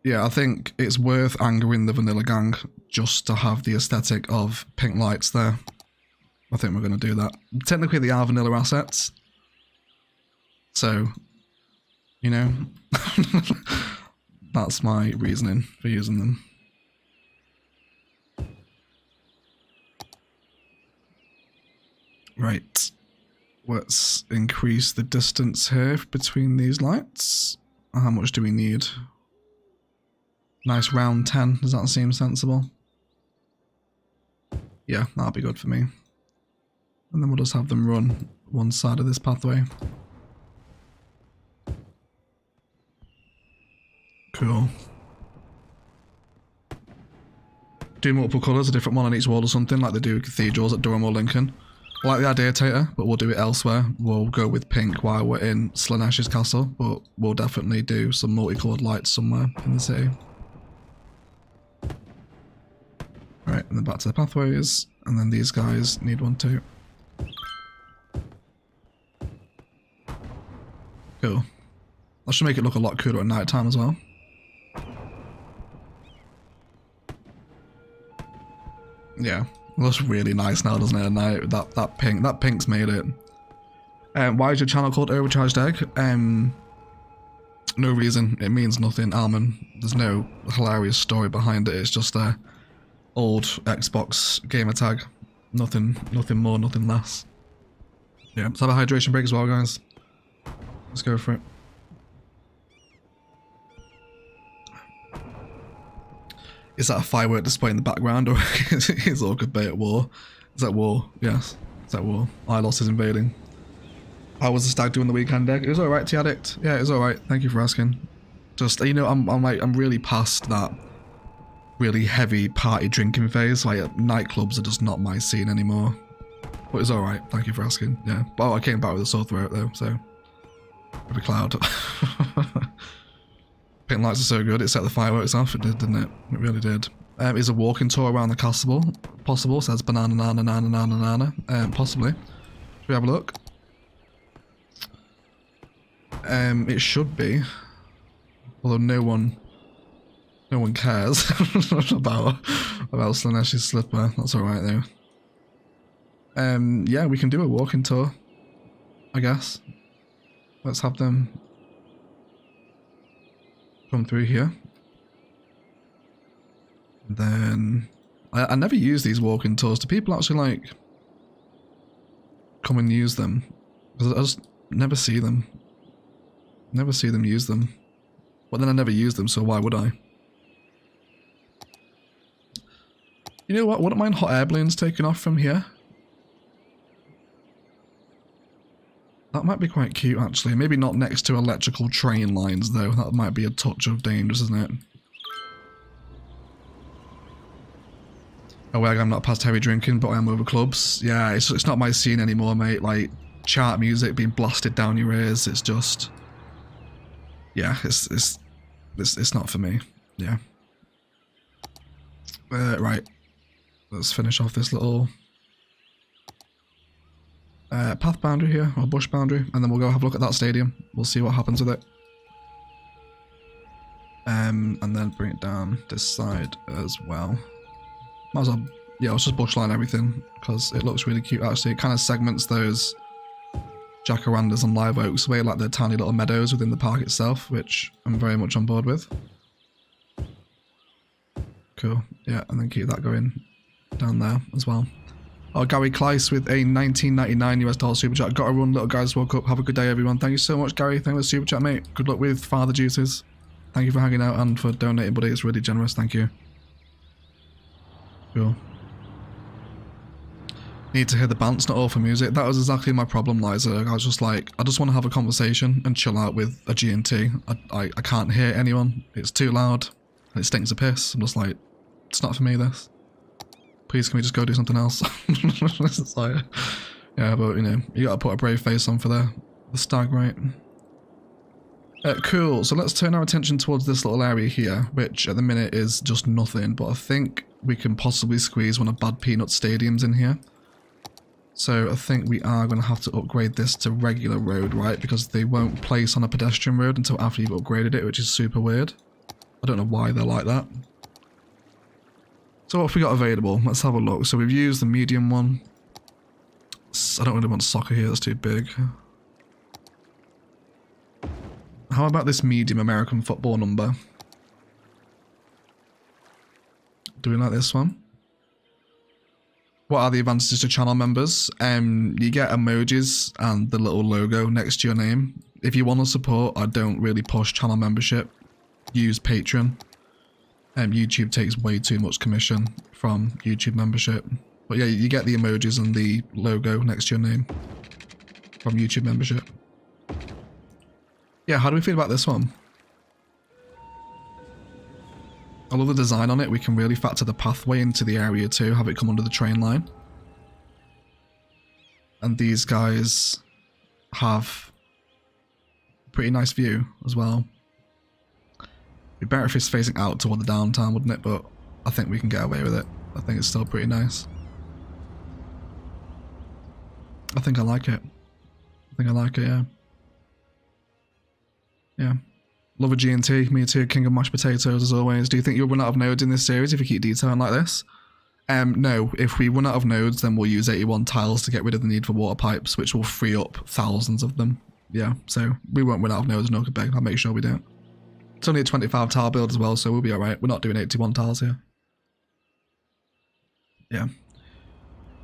Yeah, I think it's worth angering the vanilla gang just to have the aesthetic of pink lights there. I think we're going to do that. Technically, they are vanilla assets. So, you know, that's my reasoning for using them. Right. Let's increase the distance here between these lights. How much do we need? Nice round 10. Does that seem sensible? Yeah, that'll be good for me. And then we'll just have them run one side of this pathway. Cool. Do multiple colours, a different one on each wall or something, like they do cathedrals at Durham or Lincoln. I like the idea, Tater, but we'll do it elsewhere. We'll go with pink while we're in Slaanesh's castle, but we'll definitely do some multicoloured lights somewhere in the city. Right, and then back to the pathways, and then these guys need one too. Cool. That should make it look a lot cooler at night time as well. Yeah, it looks really nice now, doesn't it, at night? That pink's made it. Why is your channel called Overcharged Egg? No reason. It means nothing, Alman. There's no hilarious story behind it. It's just a old Xbox gamer tag. Nothing more, nothing less. Yeah, let's have a hydration break as well, guys. Let's go for it. Is that a firework display in the background, or is Orchid Bay at war? Is that war? Yes, it's at war. Ilos is invading. How was the stag doing the weekend, Egg? It was alright, T-Addict. Yeah, it was alright. Thank you for asking. Just, you know, I'm really past that really heavy party drinking phase. Like, nightclubs are just not my scene anymore. But it's alright. Thank you for asking. Yeah. But I came back with a sore throat though, so every cloud. Pink lights are so good, it set the fireworks off. It did, didn't it? It really did. Is a walking tour around the castle possible? Says banana, nana, nana, nana, nana. Possibly. Should we have a look? It should be. Although no one cares about Slaanesh's slipper. That's alright though. Yeah, we can do a walking tour, I guess. Let's have them come through here. And then I never use these walking tours. Do people actually like come and use them? Because I just never see them. Never see them use them. But then I never use them, so why would I? You know what? Wouldn't mind hot air balloons taking off from here. That might be quite cute, actually. Maybe not next to electrical train lines, though. That might be a touch of dangerous, isn't it? Oh, well, I'm not past heavy drinking, but I am over clubs. Yeah, it's not my scene anymore, mate. Like, chart music being blasted down your ears. It's just... Yeah, it's not for me. Yeah. Right. Let's finish off this little... path boundary here, or bush boundary, and then we'll go have a look at that stadium. We'll see what happens with it. And then bring it down this side as well. Might as well, yeah, let's just bushline everything, because it looks really cute actually. It kind of segments those jacarandas and live oaks away like they're tiny little meadows within the park itself, which I'm very much on board with. Cool, yeah, and then keep that going down there as well. Oh, Gary Kleiss with a $19.99 US super chat. Got to run, little guys. Woke up. Have a good day, everyone. Thank you so much, Gary. Thank you for the super chat, mate. Good luck with father duties. Thank you for hanging out and for donating, buddy. It's really generous. Thank you. Cool. Need to hear the bounce, not all for music. That was exactly my problem, Liza. I was just like, I just want to have a conversation and chill out with a G&T. I can't hear anyone. It's too loud. And it stinks of piss. I'm just like, It's not for me, this. Please, can we just go do something else? It's like, yeah, but, you know, you gotta put a brave face on for the stag, right? Cool, so let's turn our attention towards this little area here, which at the minute is just nothing, but I think we can possibly squeeze one of Bad Peanut stadiums in here. So I think we are going to have to upgrade this to regular road, right? Because they won't place on a pedestrian road until after you've upgraded it, which is super weird. I don't know why they're like that. So what have we got available? Let's have a look. So we've used the medium one. I don't really want soccer here, that's too big. How about this medium American football number? Do we like this one? What are the advantages to channel members? You get emojis and the little logo next to your name. If you want to support, I don't really push channel membership. Use Patreon. YouTube takes way too much commission from YouTube membership. But yeah, you get the emojis and the logo next to your name from YouTube membership. Yeah, how do we feel about this one? I love the design on it. We can really factor the pathway into the area too, have it come under the train line. And these guys have a pretty nice view as well. It'd be better if it's facing out toward the downtown, wouldn't it? But I think we can get away with it. I think it's still pretty nice. I think I like it. I think I like it, yeah. Yeah. Love a G&T, me too, king of mashed potatoes as always. Do you think you'll run out of nodes in this series if you keep detailing like this? No, if we run out of nodes then we'll use 81 tiles to get rid of the need for water pipes, which will free up thousands of them. Yeah, so we won't run out of nodes in Orchid Bay, I'll make sure we don't. It's only a 25 tile build as well, so we'll be alright. We're not doing 81 tiles here. Yeah.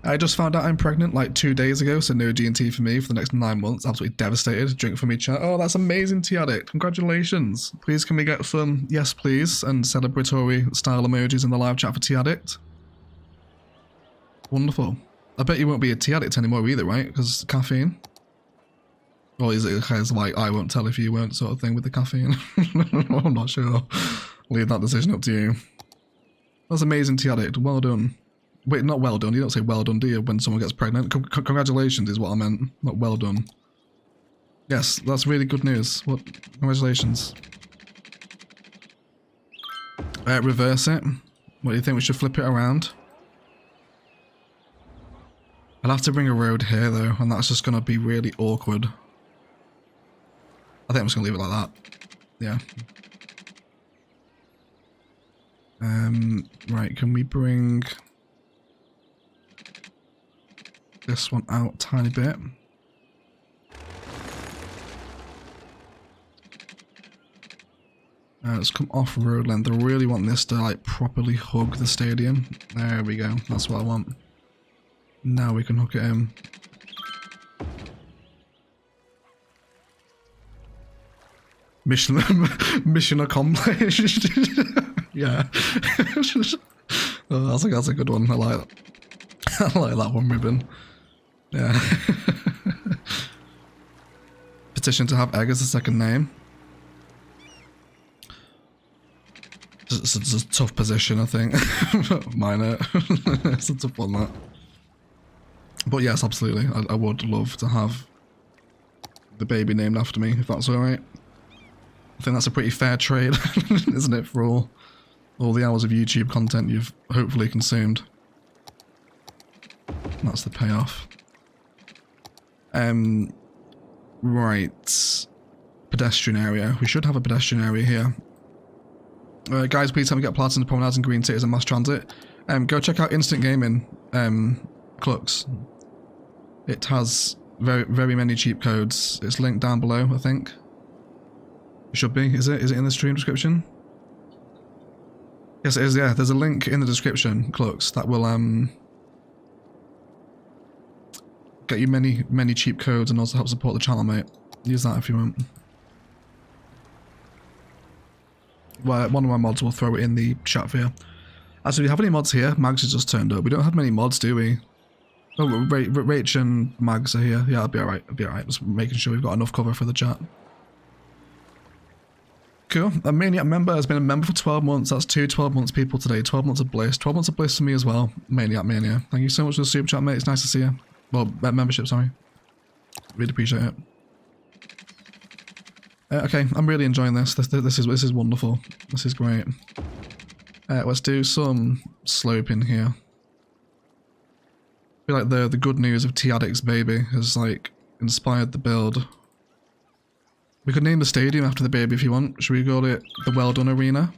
I just found out I'm pregnant like 2 days ago, so no G&T for me for the next 9 months. Absolutely devastated. Drink for me, chat. Oh, that's amazing, T-Addict. Congratulations. Please, can we get some yes, please, and celebratory style emojis in the live chat for T-Addict? Wonderful. I bet you won't be a T-Addict anymore either, right? Because caffeine? Or is it a case like, I won't tell if you won't sort of thing with the caffeine? I'm not sure. Leave that decision up to you. That's amazing, T-Addict. Well done. Wait, not well done. You don't say well done, do you, when someone gets pregnant? Congratulations is what I meant, not well done. Yes, that's really good news. What? Congratulations. Reverse it. What do you think? We should flip it around? I'll have to bring a road here, though, and that's just going to be really awkward. I think I'm just going to leave it like that. Yeah. Right, can we bring this one out a tiny bit? Let's come off road length. I really want this to like properly hug the stadium. There we go. That's what I want. Now we can hook it in. Mission accomplished. Yeah. Oh, that's a good one. I like that. I like that one, Ribbon. Yeah. Petition to have Egg as a second name. It's a tough position, I think. Minor. It's a tough one, that. But yes, absolutely. I would love to have the baby named after me, if that's alright. I think that's a pretty fair trade, isn't it, for all the hours of YouTube content you've hopefully consumed. That's the payoff. Right. Pedestrian area. We should have a pedestrian area here. Guys, please help me get platinum promenades and green cities and mass transit. Go check out Instant Gaming, Clux. It has very many cheap codes. It's linked down below, I think. It should be. Is it in the stream description? Yes, it is. Yeah, there's a link in the description, Clux, that will get you many cheap codes and also help support the channel, mate. Use that if you want. Well, one of my mods will throw it in the chat for you. Actually, do we have any mods here? Mags has just turned up. We don't have many mods, do we? Oh, Rach and Mags are here. Yeah, I'll be alright. I'll be alright. Just making sure we've got enough cover for the chat. Cool. A Maniac member has been a member for 12 months. That's 12 months people today. 12 months of bliss. 12 months of bliss for me as well. Maniac Mania. Thank you so much for the super chat, mate. It's nice to see you. Well, membership, sorry. Really appreciate it. Okay, I'm really enjoying this. This is wonderful. This is great. Let's do some sloping here. I feel like the good news of T-Addict's baby has like inspired the build. We could name the stadium after the baby if you want. Should we call it the Well Done Arena?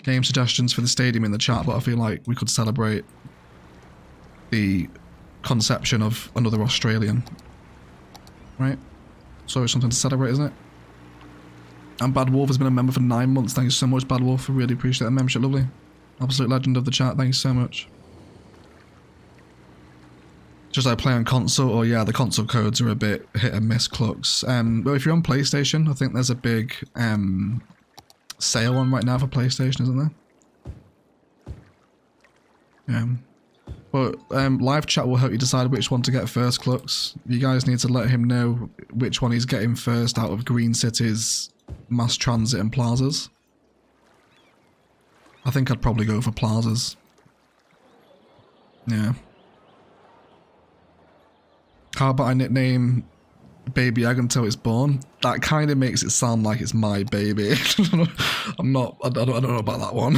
Name suggestions for the stadium in the chat, but I feel like we could celebrate the conception of another Australian. Right? So it's something to celebrate, isn't it? And Bad Wolf has been a member for 9 months. Thank you so much, Bad Wolf. I really appreciate that membership. Lovely. Absolute legend of the chat. Thank you so much. Just like play on console, or yeah, the console codes are a bit hit and miss, Clucks. But if you're on PlayStation, I think there's a big sale on right now for PlayStation, isn't there? Yeah. But live chat will help you decide which one to get first, Clucks. You guys need to let him know which one he's getting first out of Green City's mass transit and plazas. I think I'd probably go for plazas. Yeah. How about I nickname Baby Egg until it's born? That kind of makes it sound like it's my baby. I don't know about that one.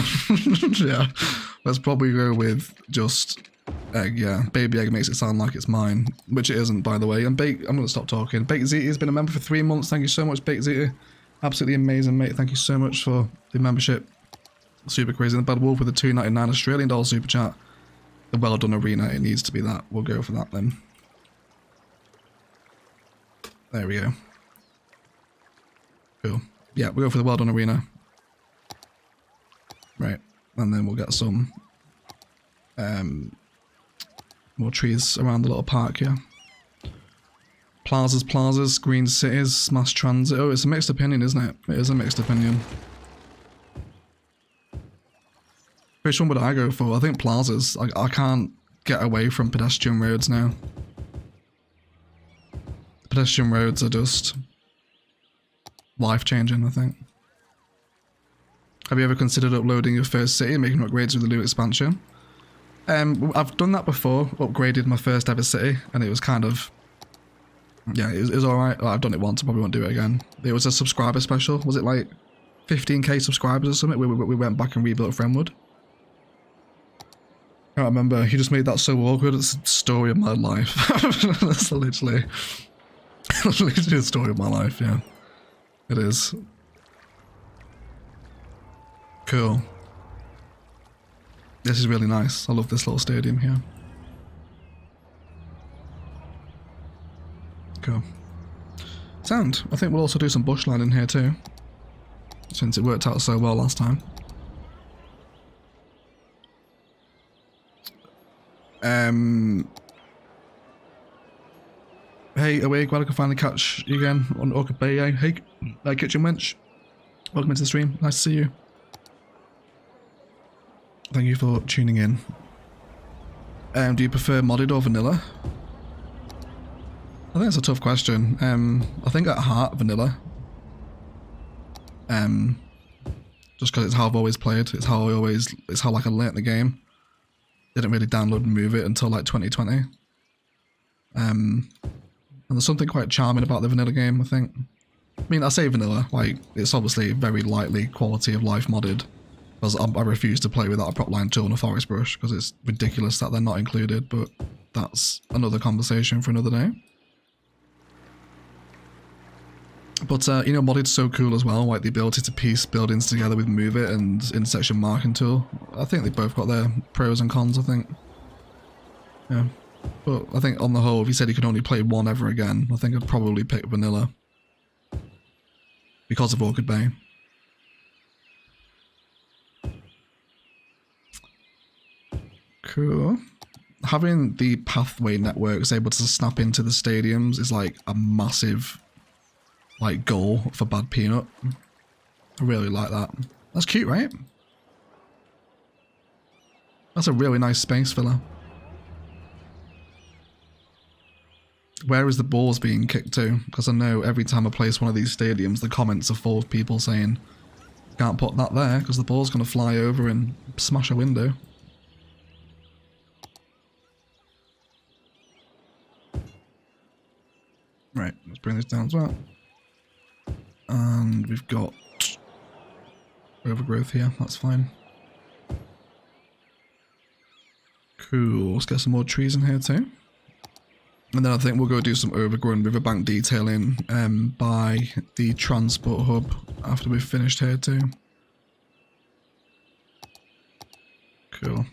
Yeah, let's probably go with just Egg. Yeah, Baby Egg makes it sound like it's mine, which it isn't, by the way. And I'm gonna stop talking. Baked Ziti has been a member for 3 months. Thank you so much, Baked Ziti. Absolutely amazing, mate. Thank you so much for the membership. Super crazy. And Bad Wolf with a $2.99 Australian dollar super chat. The Well Done Arena. It needs to be that. We'll go for that then. There we go. Cool. Yeah, we'll go for the Well Done Arena. Right. And then we'll get some more trees around the little park here. Plazas, green cities, mass transit. Oh, it's a mixed opinion, isn't it? It is a mixed opinion. Which one would I go for? I think plazas. I can't get away from pedestrian roads now. Pedestrian roads are just life-changing, I think. Have you ever considered uploading your first city and making upgrades with the new expansion? I've done that before, upgraded my first ever city, and it was kind of... Yeah, it was alright. I've done it once, I probably won't do it again. It was a subscriber special. Was it like 15k subscribers or something? We went back and rebuilt Fremwood. I can't remember. You just made that so awkward. It's the story of my life. That's literally the story of my life, yeah. It is. Cool. This is really nice. I love this little stadium here. Cool. Sound. I think we'll also do some bushland in here too, since it worked out so well last time. Hey, away, glad I could finally catch you again on Orchid Bay. Hey, Kitchen Wench. Welcome into the stream. Nice to see you. Thank you for tuning in. Do you prefer modded or vanilla? I think it's a tough question. I think at heart, vanilla. Just because it's how I've always played. It's how like I learnt the game. Didn't really download and move it until like 2020. And there's something quite charming about the vanilla game, I think. I mean, I say vanilla, like, it's obviously very lightly quality of life modded. Because I refuse to play without a prop line tool and a forest brush, because it's ridiculous that they're not included, but that's another conversation for another day. But, you know, modded's so cool as well, like the ability to piece buildings together with Move It and intersection marking tool. I think they both got their pros and cons, I think. Yeah. But I think on the whole, if you said you could only play one ever again, I think I'd probably pick vanilla. Because of Orchid Bay. Cool. Having the pathway networks able to snap into the stadiums is like a massive like goal for Bad Peanut. I really like that. That's cute, right? That's a really nice space filler. Where is the balls being kicked to? Because I know every time I place one of these stadiums, the comments are full of people saying, can't put that there because the ball's going to fly over and smash a window. Right, let's bring this down as well. And we've got overgrowth here, that's fine. Cool, let's get some more trees in here too. And then I think we'll go do some overgrown riverbank detailing by the transport hub after we've finished here too. Cool.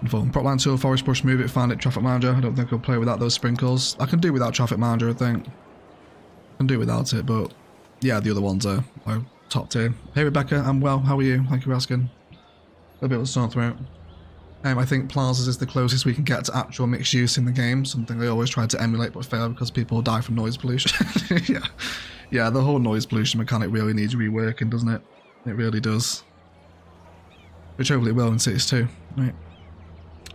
Prop line tool, forest bush, move it, find it, traffic manager. I don't think I'll play without those sprinkles. I can do without traffic manager, I think. I can do without it, but yeah, the other ones are top tier. Hey Rebecca, I'm well, how are you? Thank you for asking. A bit of a sore throat. I think plazas is the closest we can get to actual mixed use in the game, something I always try to emulate but fail because people die from noise pollution. Yeah, the whole noise pollution mechanic really needs reworking, doesn't it? It really does. Which hopefully it will in Cities 2, right?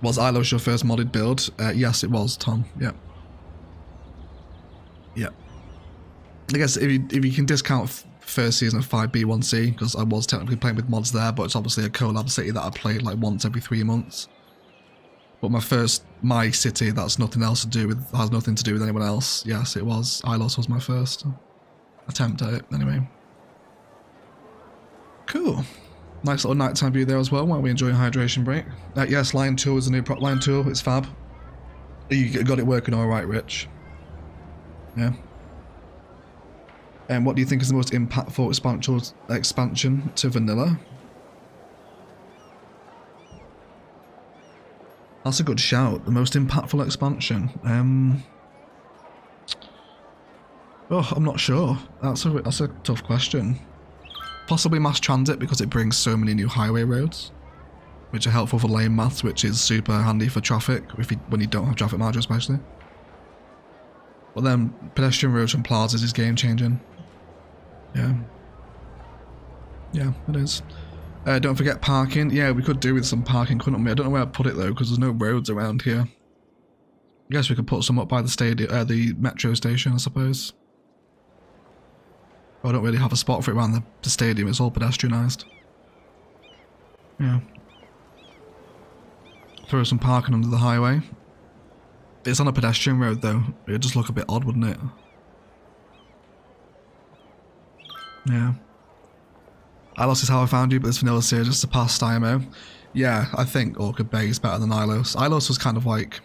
Was Ilos your first modded build? Yes, it was, Tom. Yep. Yep. I guess if you can discount first season of 5B1C, because I was technically playing with mods there, but it's obviously a collab city that I played like once every 3 months. But my city that's nothing else to do with, has nothing to do with anyone else. Yes, it was. Ilos was my first attempt at it, anyway. Cool. Nice little nighttime view there as well while we enjoy a hydration break. Yes, line tool is a new prop line tool. It's fab. You got it working all right, Rich. Yeah. And what do you think is the most impactful expansion to vanilla? That's a good shout. The most impactful expansion. Oh, I'm not sure. That's a tough question. Possibly mass transit because it brings so many new highway roads, which are helpful for lane maths, which is super handy for traffic when you don't have traffic manager especially. But then pedestrian roads and plazas is game changing. Yeah. Yeah, it is. Don't forget parking. Yeah, we could do with some parking, couldn't we? I don't know where I'd put it though, because there's no roads around here. I guess we could put some up by the the metro station, I suppose. I don't really have a spot for it around the stadium, it's all pedestrianised. Yeah. Throw some parking under the highway. It's on a pedestrian road though, it'd just look a bit odd, wouldn't it? Yeah. Ilos is how I found you, but this vanilla series just surpassed IMO. Yeah, I think Orchid Bay is better than Ilos. Ilos was kind of like...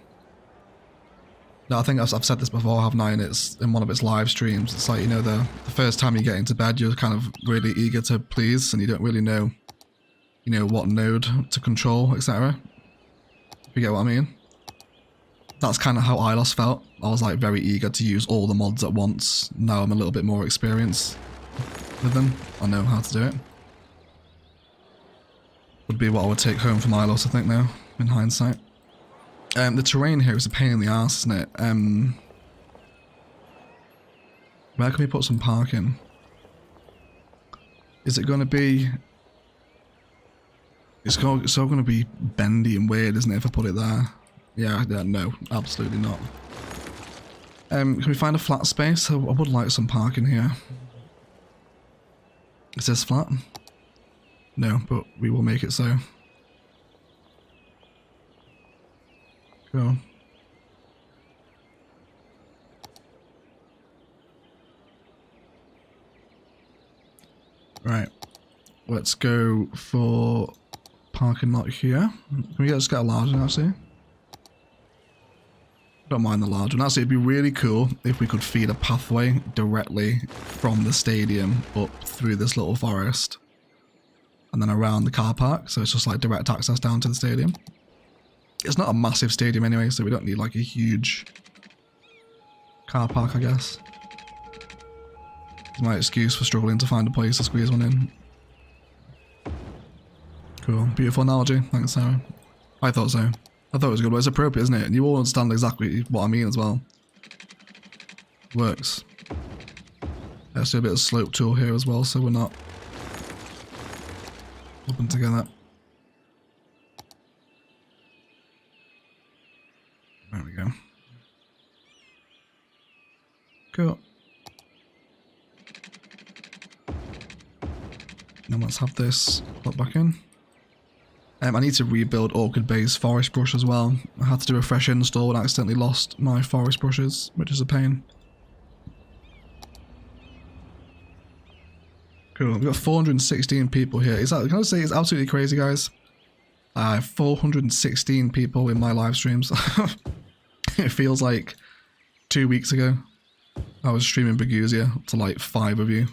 No, I think I've said this before, haven't I? And it's in one of its live streams. It's like, you know, the first time you get into bed, you're kind of really eager to please, and you don't really know, you know, what node to control, etc. If you get what I mean? That's kind of how Ilos felt. I was like very eager to use all the mods at once. Now I'm a little bit more experienced with them. I know how to do it. Would be what I would take home from Ilos, I think, now, in hindsight. The terrain here is a pain in the arse, isn't it? Where can we put some parking? Is it going to be... It's all going to be bendy and weird, isn't it, if I put it there? Yeah, no, absolutely not. Can we find a flat space? I would like some parking here. Is this flat? No, but we will make it so. Cool. Right. Let's go for parking lot here. Can we just get a large one actually? Don't mind the large one. Actually, it'd be really cool if we could feed a pathway directly from the stadium up through this little forest and then around the car park, so it's just like direct access down to the stadium. It's not a massive stadium anyway, so we don't need like a huge car park, I guess. It's my excuse for struggling to find a place to squeeze one in. Cool. Beautiful analogy. Thanks, Sarah. I thought so. I thought it was good, but it's appropriate, isn't it? And you all understand exactly what I mean as well. Works. Let's do a bit of slope tool here as well, so we're not up together. There we go. Cool. Now let's have this put back in. I need to rebuild Orchid Bay's forest brush as well. I had to do a fresh install and accidentally lost my forest brushes, which is a pain. Cool. We've got 416 people here. Can I say it's absolutely crazy, guys? 416 people in my live streams. It feels like 2 weeks ago I was streaming Bergusia to like 5 of you.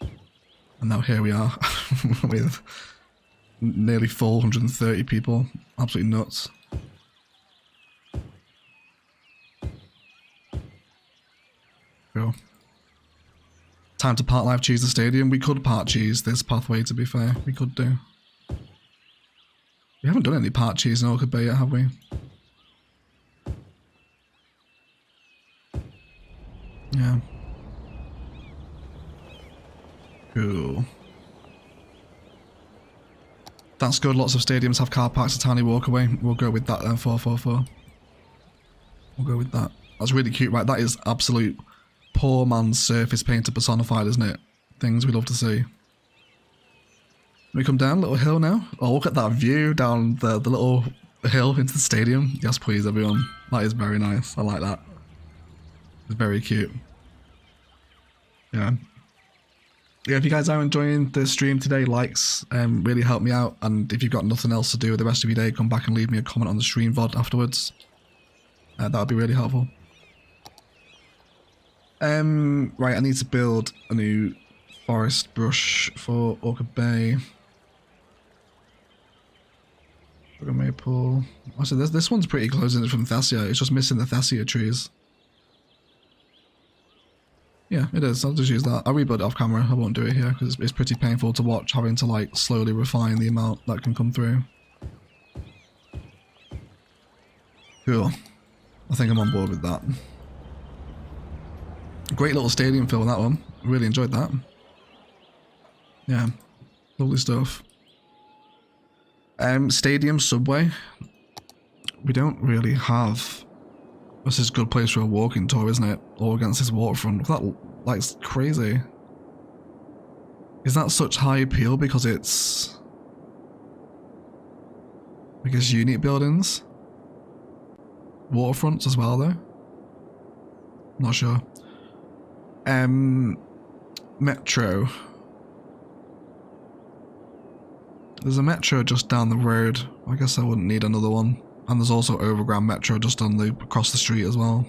And now here we are with nearly 430 people. Absolutely nuts. Cool. Time to part live cheese the stadium. We could part cheese this pathway, to be fair. We could do. We haven't done any part cheese in Orchid Bay yet, have we? Yeah. Cool. That's good. Lots of stadiums have car parks, a tiny walkaway. We'll go with that then, 444. We'll go with that. That's really cute, right? That is absolute poor man's surface painter personified, isn't it? Things we love to see. We come down a little hill now. Oh, look at that view down the little hill into the stadium. Yes, please, everyone. That is very nice. I like that. It's very cute. Yeah. Yeah, if you guys are enjoying the stream today, likes really help me out. And if you've got nothing else to do with the rest of your day, come back and leave me a comment on the stream VOD afterwards. That would be really helpful. Right, I need to build a new forest brush for Orchid Bay. Sugar maple. Actually, this one's pretty close in it from Thessia. It's just missing the Thessia trees. Yeah, it is. I'll just use that. I'll rebuild it off camera. I won't do it here because it's pretty painful to watch having to like slowly refine the amount that can come through. Cool. I think I'm on board with that. Great little stadium fill, that one. Really enjoyed that. Yeah, lovely stuff. Stadium subway. We don't really have. This is a good place for a walking tour, isn't it? All against this waterfront. That like crazy. Is that such high appeal because it's, I guess, unique buildings? Waterfronts as well, though. Not sure. Metro. There's a metro just down the road. I guess I wouldn't need another one. And there's also Overground Metro just on the across the street as well.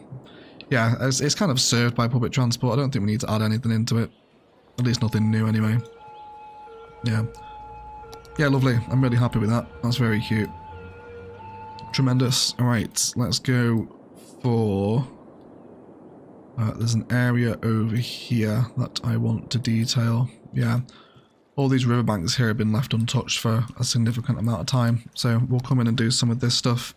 Yeah, it's kind of served by public transport. I don't think we need to add anything into it. At least nothing new anyway. Yeah. Yeah, lovely. I'm really happy with that. That's very cute. Tremendous. Alright, let's go for... there's an area over here that I want to detail. Yeah. All these riverbanks here have been left untouched for a significant amount of time, so we'll come in and do some of this stuff.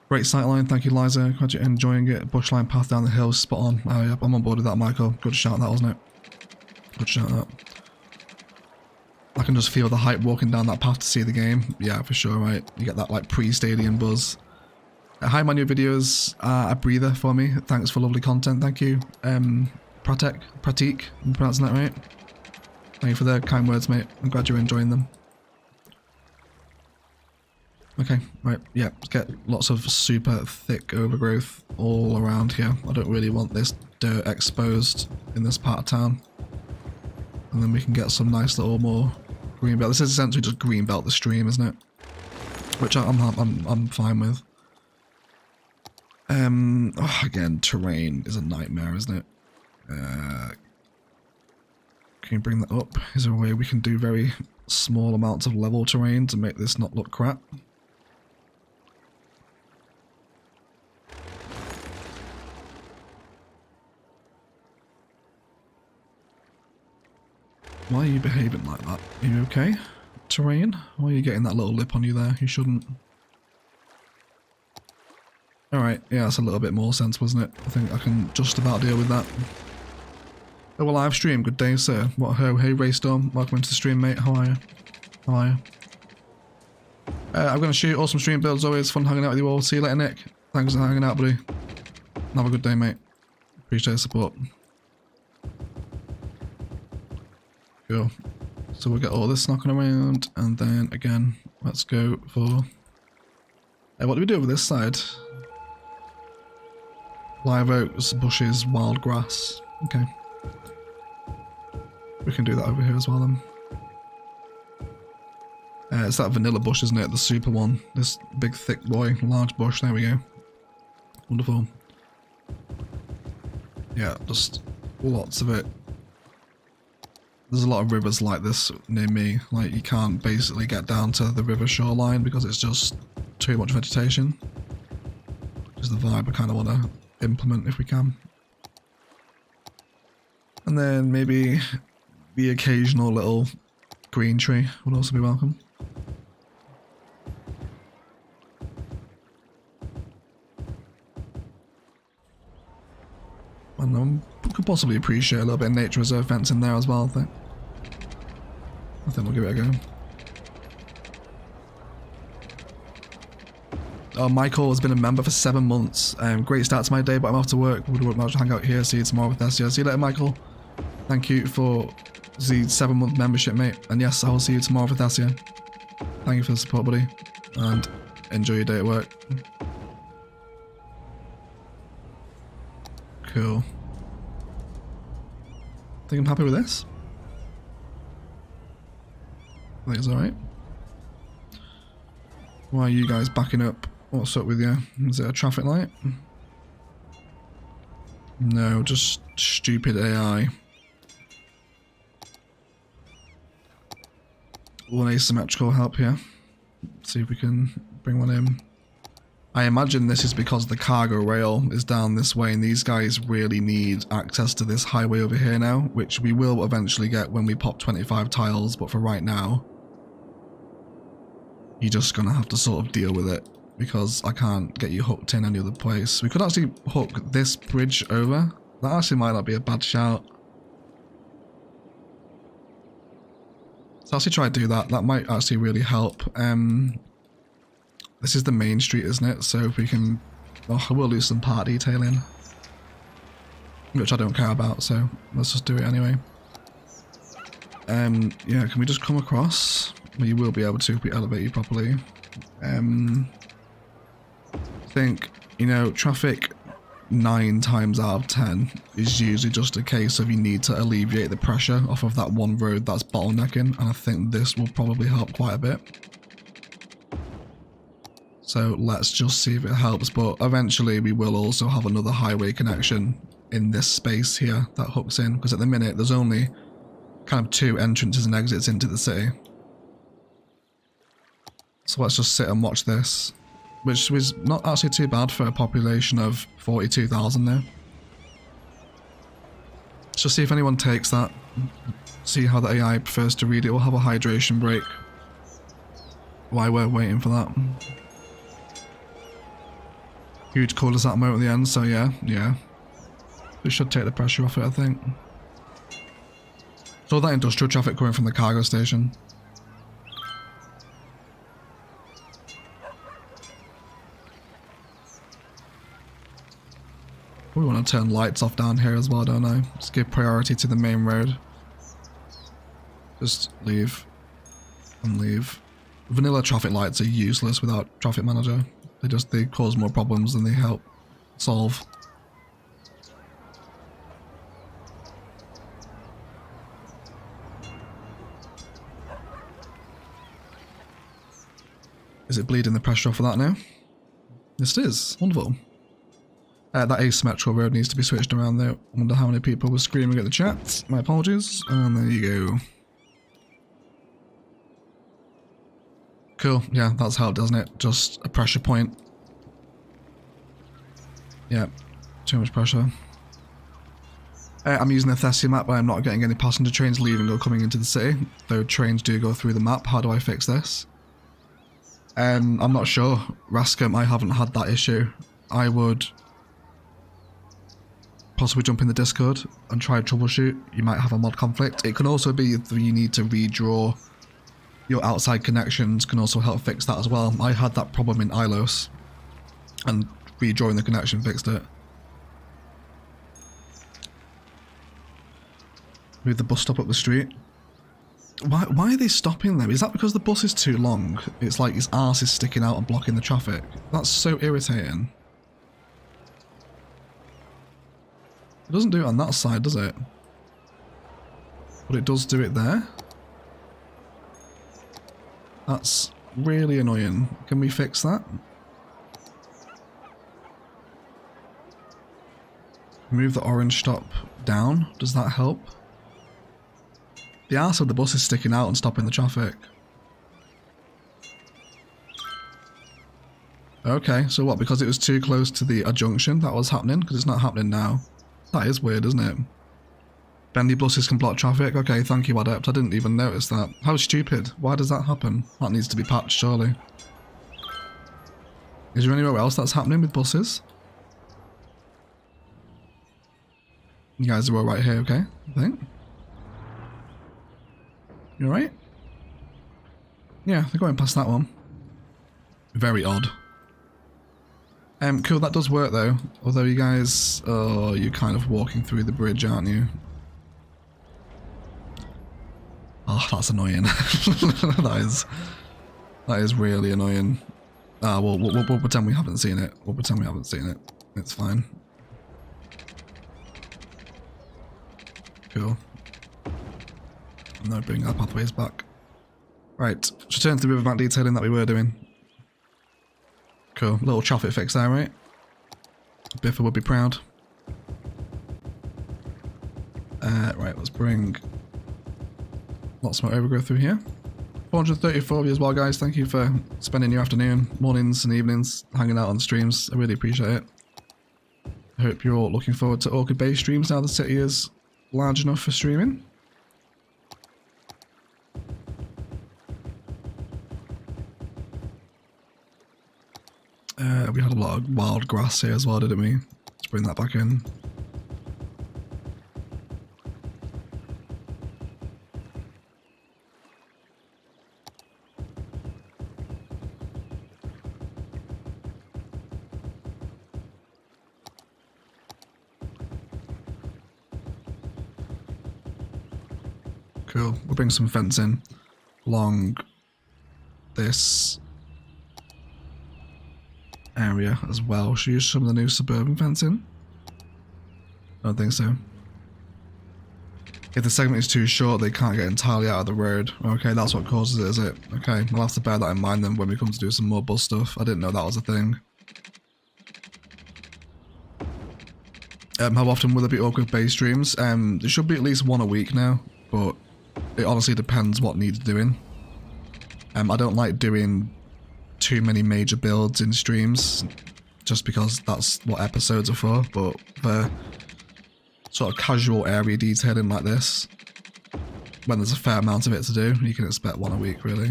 Great sightline, thank you Liza, glad you're enjoying it. Bushline path down the hill, spot on. Oh yeah, I'm on board with that, Michael. Good shout that, wasn't it? Good shout that. I can just feel the hype walking down that path to see the game. Yeah, for sure, right? You get that like pre-stadium buzz. Hi man, your videos are a breather for me. Thanks for lovely content, thank you. Pratik, I'm pronouncing that right? Thank you for the kind words, mate. I'm glad you're enjoying them. Okay, right, yeah, let's get lots of super thick overgrowth all around here. I don't really want this dirt exposed in this part of town. And then we can get some nice little more green belt. This is essentially just green belt the stream, isn't it? Which I'm fine with. Oh, again, terrain is a nightmare, isn't it? Can you bring that up? Is there a way we can do very small amounts of level terrain to make this not look crap? Why are you behaving like that? Are you okay? Terrain? Why are you getting that little lip on you there? You shouldn't. Alright, yeah, that's a little bit more sense, wasn't it? I think I can just about deal with that. Oh, well, live stream. Good day, sir. What ho? Hey, Raystorm. Welcome into the stream, mate. How are you? How are you? I'm going to shoot. Awesome stream builds. Always fun hanging out with you all. See you later, Nick. Thanks for hanging out, buddy. Have a good day, mate. Appreciate the support. Cool. So we'll get all this knocking around, and then again, let's go for... what do we do over this side? Live oaks, bushes, wild grass. Okay. We can do that over here as well then. It's that vanilla bush, isn't it? The super one. This big thick boy, large bush. There we go. Wonderful. Yeah, just lots of it. There's a lot of rivers like this near me. Like, you can't basically get down to the river shoreline because it's just too much vegetation. Which is the vibe I kind of want to implement if we can. And then maybe the occasional little green tree would also be welcome. And I could possibly appreciate a little bit of nature reserve fence in there as well, I think. I think we'll give it a go. Oh, Michael has been a member for 7 months. Great start to my day, but I'm off to work. Would love to hang out here. See you tomorrow with Essia. See you later, Michael. Thank you for the 7-month membership, mate. And yes, I will see you tomorrow with Essia. Thank you for the support, buddy. And enjoy your day at work. Cool. I think I'm happy with this. I think it's alright. Why are you guys backing up? What's up with you? Is it a traffic light? No, just stupid AI. One asymmetrical help here. See if we can bring one in. I imagine this is because the cargo rail is down this way and these guys really need access to this highway over here now, which we will eventually get when we pop 25 tiles, but for right now, you're just gonna have to sort of deal with it because I can't get you hooked in any other place. We could actually hook this bridge over. That actually might not be a bad shout. So actually try to do that. That might actually really help. This is the main street, isn't it? So if we can... Oh, I will lose some part detailing. Which I don't care about, so let's just do it anyway. Yeah, can we just come across? Well, you will be able to if we elevate you properly. I think, you know, traffic 9 times out of 10 is usually just a case of you need to alleviate the pressure off of that one road that's bottlenecking, and I think this will probably help quite a bit. So let's just see if it helps, but eventually we will also have another highway connection in this space here that hooks in, because at the minute there's only kind of 2 entrances and exits into the city. So let's just sit and watch this, which was not actually too bad for a population of 42,000 now. Let's just see if anyone takes that, see how the AI prefers to read it. We'll have a hydration break while we're waiting for that. Huge cul-de-sac moment at the end, so yeah. We should take the pressure off it, I think. So that industrial traffic coming from the cargo station. We want to turn lights off down here as well, don't I? Just give priority to the main road. Just leave and leave. Vanilla traffic lights are useless without traffic manager. They cause more problems than they help solve. Is it bleeding the pressure off of that now? Yes, it is. Wonderful. That asymmetrical road needs to be switched around though. I wonder how many people were screaming at the chat. My apologies. And there you go. Cool. Yeah, that's helped, doesn't it? Just a pressure point. Yeah, too much pressure. I'm using the Thessia map, but I'm not getting any passenger trains leaving or coming into the city. Though trains do go through the map. How do I fix this? I'm not sure. Rascom, I haven't had that issue. I would possibly jump in the Discord and try to troubleshoot. You might have a mod conflict. It can also be that you need to redraw your outside connections, can also help fix that as well. I had that problem in Ilos, and redrawing the connection fixed it. Move the bus stop up the street. Why are they stopping them? Is that because the bus is too long? It's like his arse is sticking out and blocking the traffic. That's so irritating. It doesn't do it on that side, does it? But it does do it there. That's really annoying. Can we fix that? Move the orange stop down. Does that help? The arse of the bus is sticking out and stopping the traffic. Okay, so what? Because it was too close to the junction that was happening? Because it's not happening now. That is weird, isn't it? Bendy buses can block traffic. Okay, thank you, Adept. I didn't even notice that. How stupid. Why does that happen? That needs to be patched, surely. Is there anywhere else that's happening with buses? You guys are all right here, okay? I think. You alright? Yeah, they're going past that one. Very odd. Cool, that does work though. Although you guys... Oh, you're kind of walking through the bridge, aren't you? Oh, that's annoying. That is really annoying. Ah, we'll pretend we haven't seen it. We'll pretend we haven't seen it. It's fine. Cool. No, bring our pathways back. Right, let's return to the Riverbank detailing that we were doing. Cool, little traffic fix there, right? Biffa would be proud. Right, let's bring lots more overgrowth through here. 434 of you as well, guys. Thank you for spending your afternoon, mornings and evenings hanging out on streams. I really appreciate it. I hope you're all looking forward to Orchid Bay streams now the city is large enough for streaming. We had a lot of wild grass here as well, didn't we? Let's bring that back in. Cool. We'll bring some fencing along this area as well. Should we use some of the new suburban fencing? I don't think so. If the segment is too short, they can't get entirely out of the road. Okay, that's what causes it, is it? Okay, we'll have to bear that in mind then when we come to do some more bus stuff. I didn't know that was a thing. How often will there be Orchid Bay streams? There should be at least one a week now, but it honestly depends what needs doing. I don't like doing too many major builds in streams, just because that's what episodes are for, but for sort of casual area detailing like this, when there's a fair amount of it to do, you can expect one a week, really.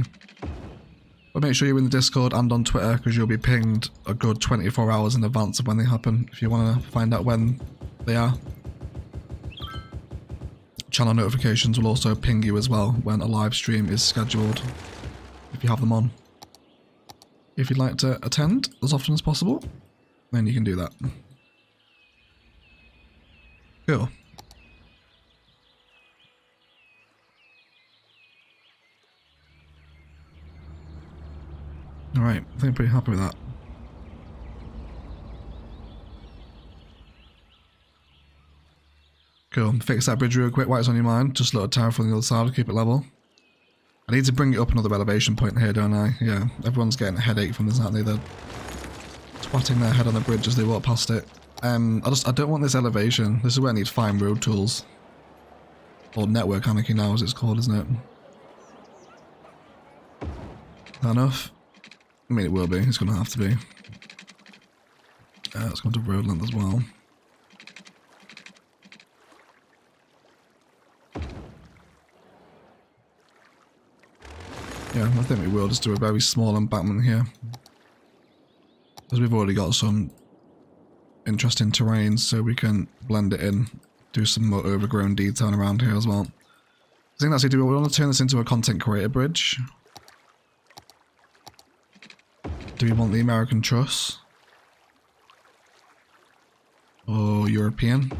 But make sure you're in the Discord and on Twitter, because you'll be pinged a good 24 hours in advance of when they happen, if you want to find out when they are. Channel notifications will also ping you as well when a live stream is scheduled, if you have them on. If you'd like to attend as often as possible, then you can do that. Cool. Alright, I think I'm pretty happy with that. Cool, fix that bridge real quick while it's on your mind. Just a little tower from the other side to keep it level. I need to bring it up another elevation point here, don't I? Yeah, everyone's getting a headache from this, aren't they? They're twatting their head on the bridge as they walk past it. I don't want this elevation. This is where I need fine road tools. Or network anarchy now, as it's called, isn't it? Is that enough? I mean, it will be. It's going to have to be. Let's go to road length as well. Yeah, I think we will just do a very small embankment here. Because we've already got some interesting terrain, so we can blend it in, do some more overgrown detail around here as well. I think that's it. Do we want to turn this into a content creator bridge? Do we want the American truss? Or European?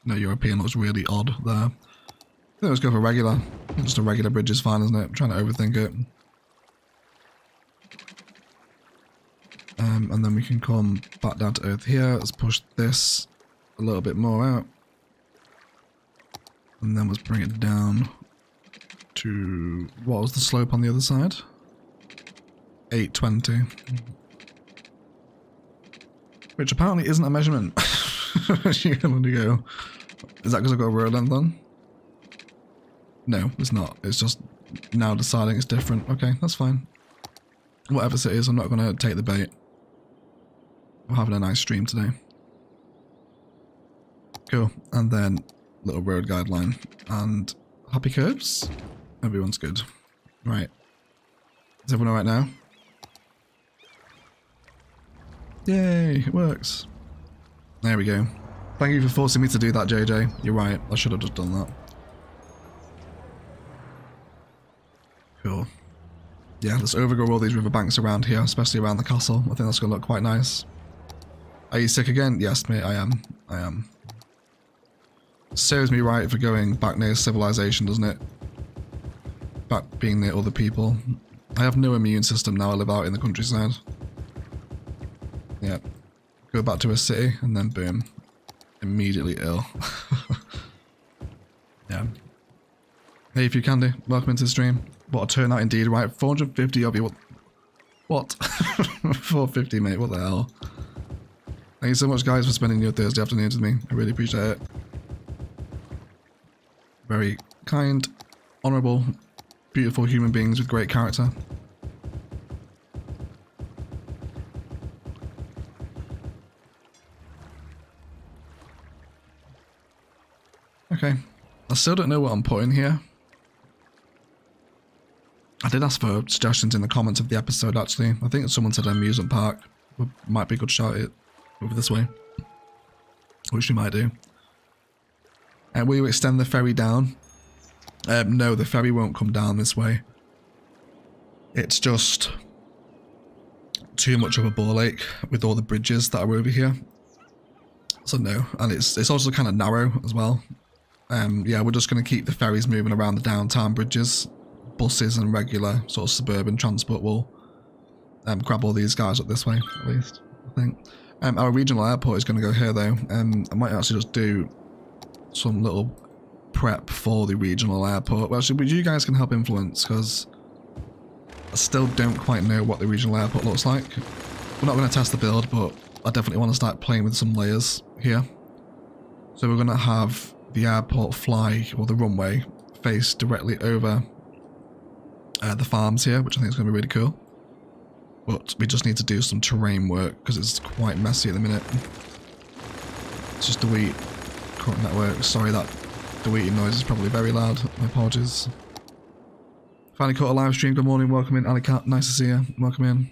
No, European looks really odd there. I think let's go for regular. Just a regular bridge is fine, isn't it? I'm trying to overthink it. And then we can come back down to earth here. Let's push this a little bit more out. And then let's bring it down to... What was the slope on the other side? 820. Which apparently isn't a measurement. You're going to go... Is that because I've got a road length on? No, it's not. It's just now deciding it's different. Okay, that's fine. Whatever it is, I'm not going to take the bait. We're having a nice stream today. Cool. And then little road guideline. And happy curbs? Everyone's good. Right. Is everyone alright now? Yay, it works. There we go. Thank you for forcing me to do that, JJ. You're right, I should have just done that. Cool. Yeah, let's overgrow all these riverbanks around here, especially around the castle. I think that's going to look quite nice. Are you sick again? Yes, mate, I am. I am. Serves me right for going back near civilization, doesn't it? Back being near other people. I have no immune system now, I live out in the countryside. Yeah. Go back to a city, and then boom. Immediately ill. Yeah. Hey, if you can do, welcome into the stream. What a turnout indeed, right? 450 of you. What? 450, mate, what the hell? Thank you so much, guys, for spending your Thursday afternoons with me. I really appreciate it. Very kind, honourable, beautiful human beings with great character. Okay. I still don't know what I'm putting here. I did ask for suggestions in the comments of the episode, actually. I think someone said an amusement park. Might be a good shout it over this way. Which we might do. And will you extend the ferry down? No, the ferry won't come down this way. It's just too much of a ball ache with all the bridges that are over here. So no, and it's also kind of narrow as well. Yeah, we're just going to keep the ferries moving around the downtown bridges. Buses and regular sort of suburban transport will grab all these guys up this way, at least, I think. Our regional airport is going to go here, though. I might actually just do some little prep for the regional airport. Well, actually, you guys can help influence, because I still don't quite know what the regional airport looks like. We're not going to test the build, but I definitely want to start playing with some layers here. So we're going to have the airport fly, or the runway, face directly over the farms here, which I think is going to be really cool. But we just need to do some terrain work, because it's quite messy at the minute. It's just delete current network. Sorry, that deleting noise is probably very loud. My apologies. Finally caught a live stream. Good morning, welcome in. Alicat, nice to see you. Welcome in.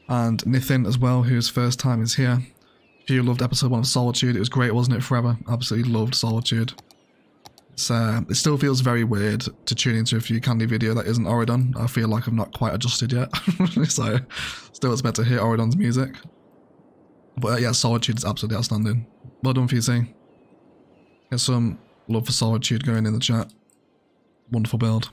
And Nithin as well, whose first time is here. If you loved episode 1 of Solitude, it was great, wasn't it? Forever. Absolutely loved Solitude. It still feels very weird to tune into a Few Candy video that isn't Oridon. I feel like I've not quite adjusted yet. So, still expect to hear Oridon's music. But yeah, Solitude is absolutely outstanding. Well done, FUC. Get some love for Solitude going in the chat. Wonderful build.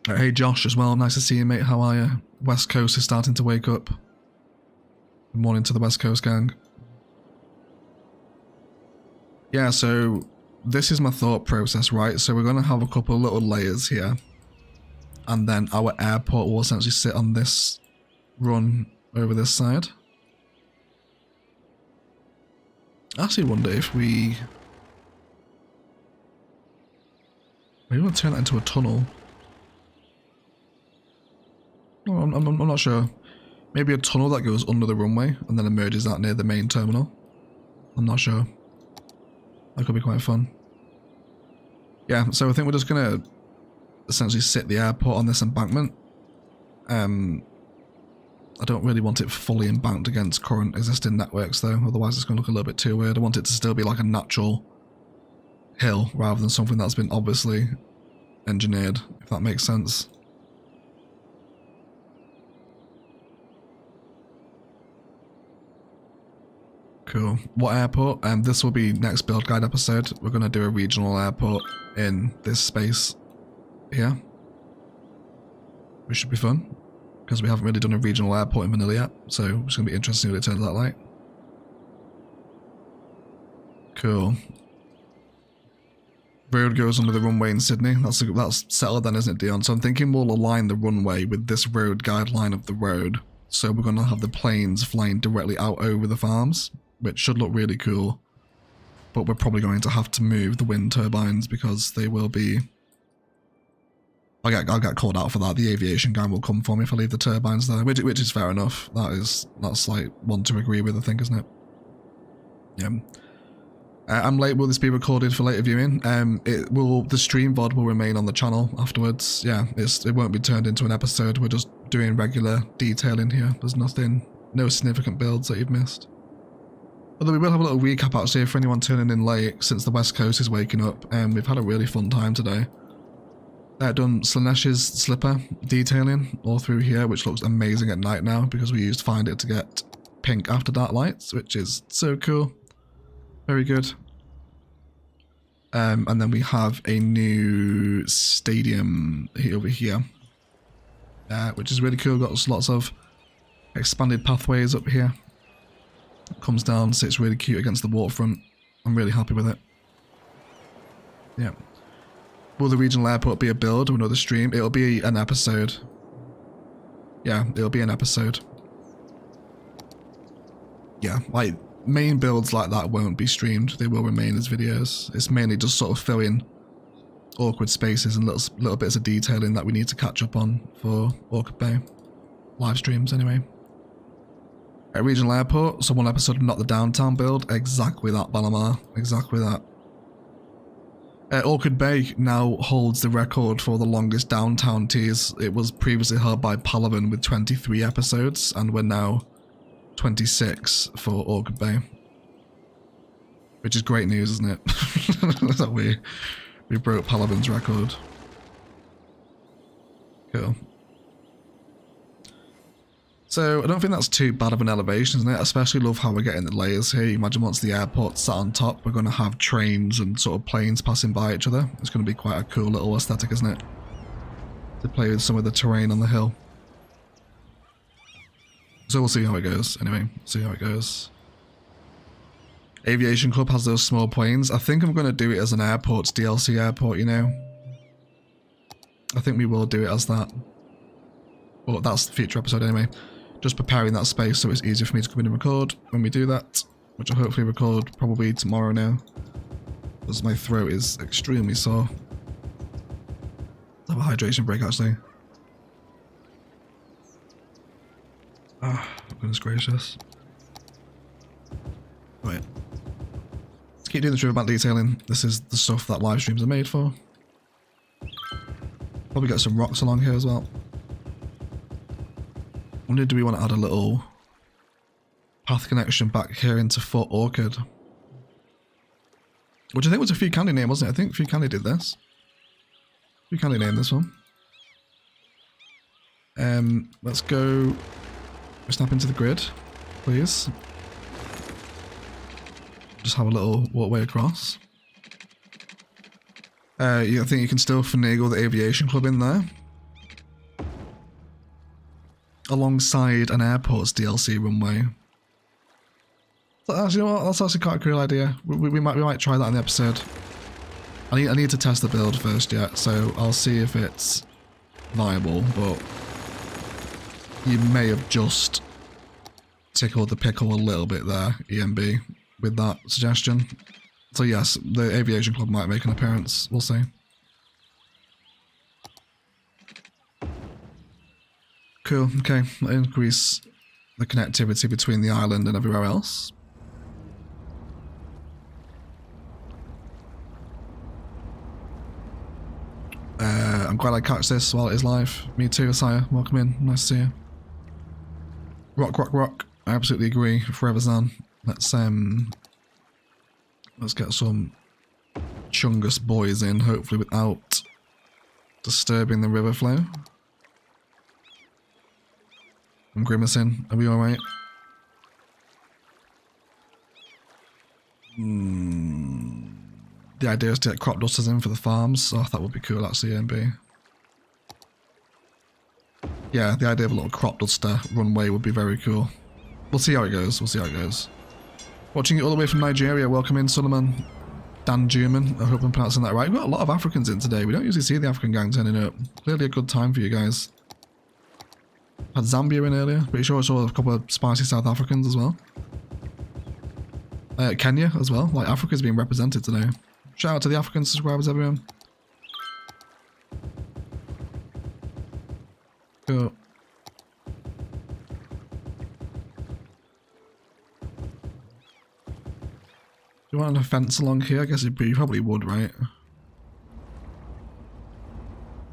Hey Josh as well, nice to see you, mate. How are you? West Coast is starting to wake up. Good morning to the West Coast gang. Yeah, so this is my thought process, right? So we're going to have a couple of little layers here. And then our airport will essentially sit on this run over this side. I actually wonder if we... Maybe we'll turn that into a tunnel. No, I'm not sure. Maybe a tunnel that goes under the runway and then emerges out near the main terminal. I'm not sure. That could be quite fun. Yeah, so I think we're just going to essentially sit the airport on this embankment. I don't really want it fully embanked against current existing networks though, otherwise it's going to look a little bit too weird. I want it to still be like a natural hill rather than something that's been obviously engineered, if that makes sense. Cool. What airport? This will be next build guide episode. We're going to do a regional airport in this space here. Which should be fun. Because we haven't really done a regional airport in vanilla yet. So it's going to be interesting what it turns out like. Cool. Road goes under the runway in Sydney. That's settled then, isn't it, Dion? So I'm thinking we'll align the runway with this road guideline of the road. So we're going to have the planes flying directly out over the farms, which should look really cool. But we're probably going to have to move the wind turbines because they will be... I'll get called out for that. The aviation guy will come for me if I leave the turbines there, which is fair enough. That's like one to agree with, I think, isn't it? Yeah. I'm late. Will this be recorded for later viewing? The stream VOD will remain on the channel afterwards. Yeah, it won't be turned into an episode. We're just doing regular detailing here. There's no significant builds that you've missed. Although we will have a little recap actually for anyone turning in late since the West Coast is waking up. We've had a really fun time today. Done Slaanesh's slipper detailing all through here, which looks amazing at night now because we used Find It to get pink after dark lights, which is so cool. Very good. And then we have a new stadium over here, which is really cool. Got lots of expanded pathways up here. It comes down, sits really cute against the waterfront. I'm really happy with it. Yeah. Will the regional airport be a build or another stream? It'll be an episode. Yeah, it'll be an episode. Yeah, like... main builds like that won't be streamed, they will remain as videos. It's mainly just sort of filling awkward spaces and little bits of detailing that we need to catch up on for Orchid Bay. Live streams anyway. At regional airport, so one episode of Not the Downtown build, exactly that, Balamar, exactly that. Orchid Bay now holds the record for the longest downtown tease. It was previously held by Palavan with 23 episodes, and we're now 26 for Orchid Bay, which is great news, isn't it? That we broke Palavan's record. Cool. So I don't think that's too bad of an elevation, isn't it? I especially love how we're getting the layers here. You imagine once the airport's sat on top, we're going to have trains and sort of planes passing by each other. It's going to be quite a cool little aesthetic, isn't it? To play with some of the terrain on the hill. So we'll see how it goes, anyway. See how it goes. Aviation Club has those small planes. I think I'm going to do it as an airport, DLC airport, you know. I think we will do it as that. Well, that's the future episode anyway. Just preparing that space so it's easier for me to come in and record when we do that. Which I'll hopefully record probably tomorrow now. Because my throat is extremely sore. I'll have a hydration break actually. Ah, goodness gracious. Right. Let's keep doing the Riverbank detailing. This is the stuff that live streams are made for. Probably get some rocks along here as well. Wonder, do we want to add a little path connection back here into Fort Orchid? Which I think was a Few Candy name, wasn't it? I think Few Candy did this. Few Candy named this one. Let's go snap into the grid, please. Just have a little walkway across. I think you can still finagle the aviation club in there. Alongside an airport's DLC runway. So actually, you know what? That's actually quite a cool idea. We might try that in the episode. I need to test the build first yet, so I'll see if it's viable, but you may have just tickled the pickle a little bit there, EMB, with that suggestion. So yes, the aviation club might make an appearance. We'll see. Cool, okay. That'll increase the connectivity between the island and everywhere else. I'm glad I catch this while it is live. Me too, Asaya. Welcome in. Nice to see you. Rock, rock, rock. I absolutely agree. Forever Zan. Let's get some Chungus boys in, hopefully without disturbing the river flow. I'm grimacing. Are we alright? The idea is to get crop dusters in for the farms. Oh, that would be cool actually, A&B. Yeah, the idea of a little crop duster runway would be very cool. We'll see how it goes. We'll see how it goes. Watching it all the way from Nigeria. Welcome in, Suleiman. Dan German. I hope I'm pronouncing that right. We've got a lot of Africans in today. We don't usually see the African gang turning up. Clearly a good time for you guys. Had Zambia in earlier. Pretty sure I saw a couple of spicy South Africans as well. Kenya as well. Like, Africa's being represented today. Shout out to the African subscribers, everyone. Cool. Do you want a fence along here? I guess you probably would, right?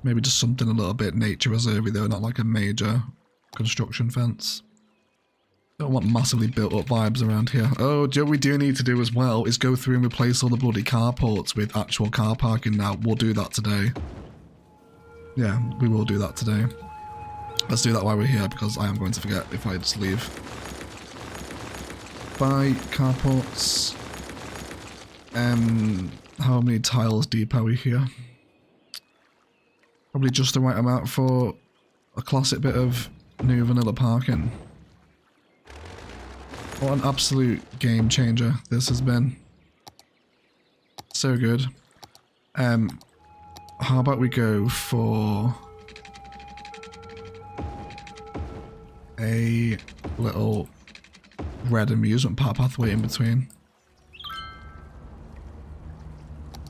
Maybe just something a little bit nature reservey though, not like a major construction fence. Don't want massively built up vibes around here. Oh, what we do need to do as well is go through and replace all the bloody carports with actual car parking now. We'll do that today. Yeah, we will do that today. Let's do that while we're here because I am going to forget if I just leave. Buy carports. How many tiles deep are we here? Probably just the right amount for a classic bit of new vanilla parking. What an absolute game changer this has been. So good. How about we go for a little red amusement park pathway in between.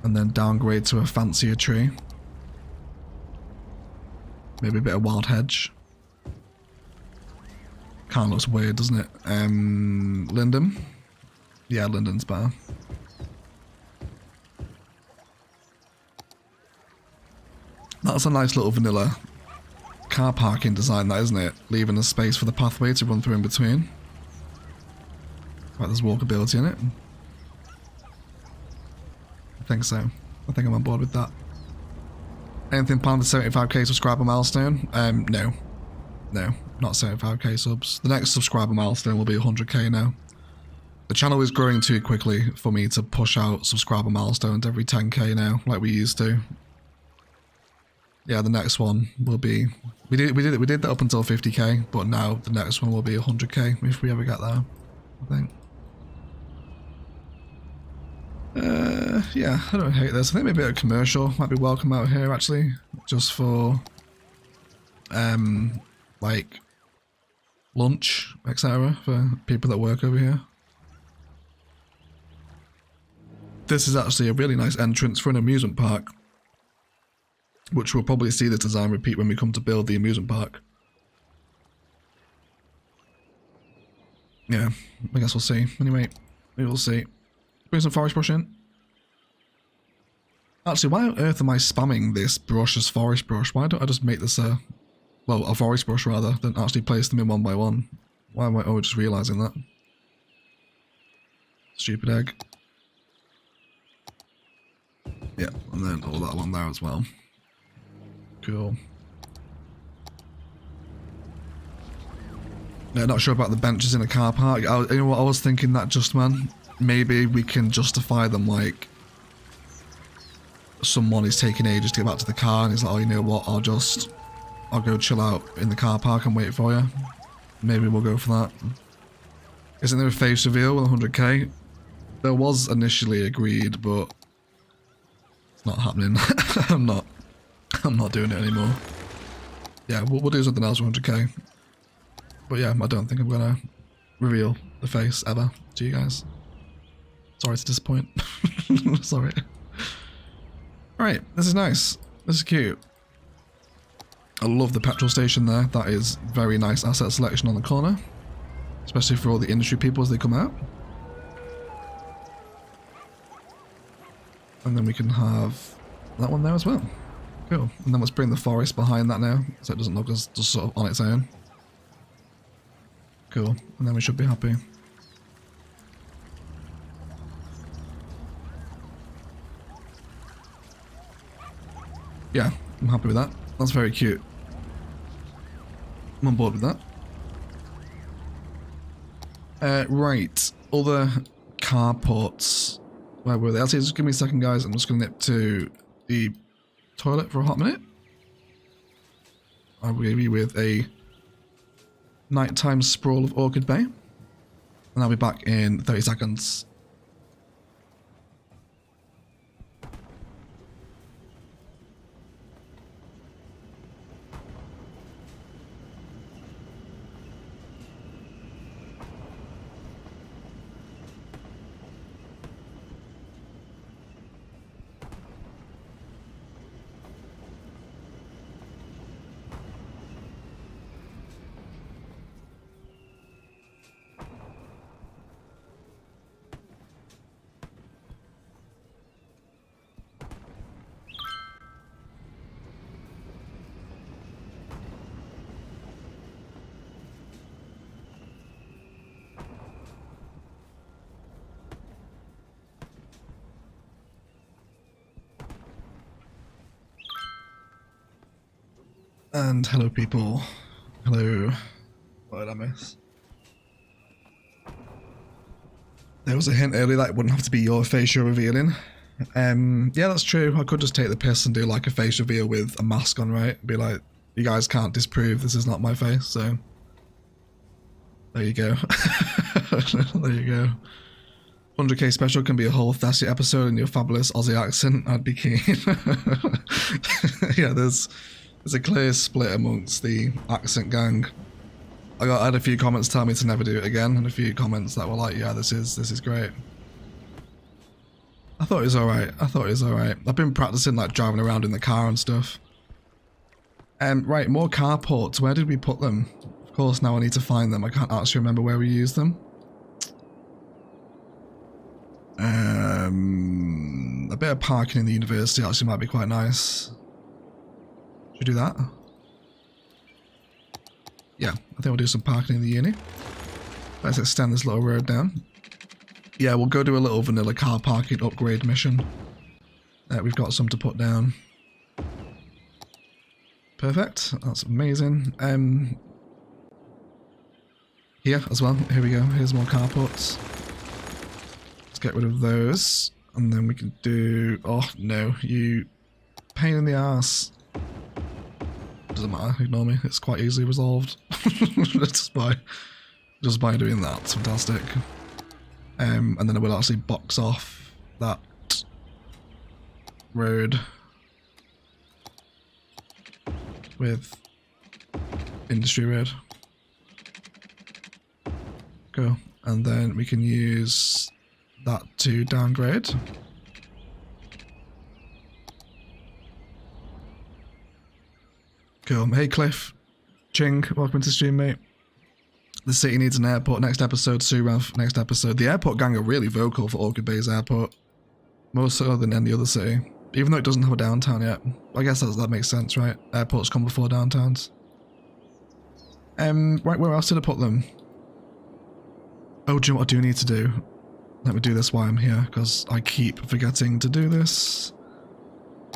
And then downgrade to a fancier tree. Maybe a bit of wild hedge. Kind of looks weird, doesn't it? Linden? Yeah, Linden's better. That's a nice little vanilla car parking design, that, isn't it? Leaving a space for the pathway to run through in between. Right, there's walkability in it. I think so. I think I'm on board with that. Anything planned for 75k subscriber milestone? No. No, not 75k subs. The next subscriber milestone will be 100k now. The channel is growing too quickly for me to push out subscriber milestones every 10k now, like we used to. Yeah, the next one will be... We did that up until 50k, but now the next one will be 100k if we ever get there, I think. Yeah, I don't hate this. I think maybe a commercial might be welcome out here actually, just for like lunch, etc. for people that work over here. This is actually a really nice entrance for an amusement park, which we'll probably see the design repeat when we come to build the amusement park. Yeah, I guess we'll see. Anyway, we will see. Bring some forest brush in. Actually, why on earth am I spamming this brush as forest brush? Why don't I just make this a forest brush rather than actually place them in one by one? Why am I just realising that? Stupid egg. Yeah, and then all that along there as well. Cool. Yeah, not sure about the benches in a car park. You know what, I was thinking that just, man. Maybe we can justify them like someone is taking ages to get back to the car and he's like, oh, you know what, I'll go chill out in the car park and wait for you. Maybe we'll go for that. Isn't there a face reveal with 100k? There was initially agreed, but it's not happening. I'm not doing it anymore. Yeah, we'll do something else with 100k. But yeah, I don't think I'm gonna reveal the face ever to you guys. Sorry to disappoint. Sorry. Alright, this is nice. This is cute. I love the petrol station there. That is very nice asset selection on the corner. Especially for all the industry people as they come out. And then we can have that one there as well. Cool. And then let's bring the forest behind that now, so it doesn't look as just sort of on its own. Cool. And then we should be happy. Yeah, I'm happy with that. That's very cute. I'm on board with that. Right. Other carports. Where were they? Actually, just give me a second, guys. I'm just going to nip to the toilet for a hot minute. I will be with a nighttime sprawl of Orchid Bay. And I'll be back in 30 seconds. And hello people. Hello. What did I miss? There was a hint earlier that it wouldn't have to be your face you're revealing. Yeah, that's true. I could just take the piss and do like a face reveal with a mask on, right? Be like, you guys can't disprove this is not my face, so there you go. There you go. 100k special can be a whole Thessie episode in your fabulous Aussie accent. I'd be keen. Yeah, there's a clear split amongst the accent gang. I had a few comments telling me to never do it again, and a few comments that were like, yeah, this is great. I thought it was alright. I've been practicing like driving around in the car and stuff. Right, more carports. Where did we put them? Of course, now I need to find them. I can't actually remember where we used them. A bit of parking in the university actually might be quite nice. Should we do that? Yeah, I think we'll do some parking in the uni. Let's extend this little road down. Yeah, we'll go do a little vanilla car parking upgrade mission. We've got some to put down. Perfect, that's amazing. Here as well, here we go, here's more carports. Let's get rid of those. And then we can do, oh no, you pain in the ass. Doesn't matter, ignore me, it's quite easily resolved. just by doing that, it's fantastic. And then I will actually box off that road with industry road. Go. And then we can use that to downgrade. Cool. Hey Cliff, Ching, welcome to the stream, mate. The city needs an airport. Next episode, Surav. Next episode. The airport gang are really vocal for Orchid Bay's airport. More so than any other city. Even though it doesn't have a downtown yet. I guess that makes sense, right? Airports come before downtowns. Right, where else did I put them? Oh, do you know what I do need to do? Let me do this while I'm here, because I keep forgetting to do this.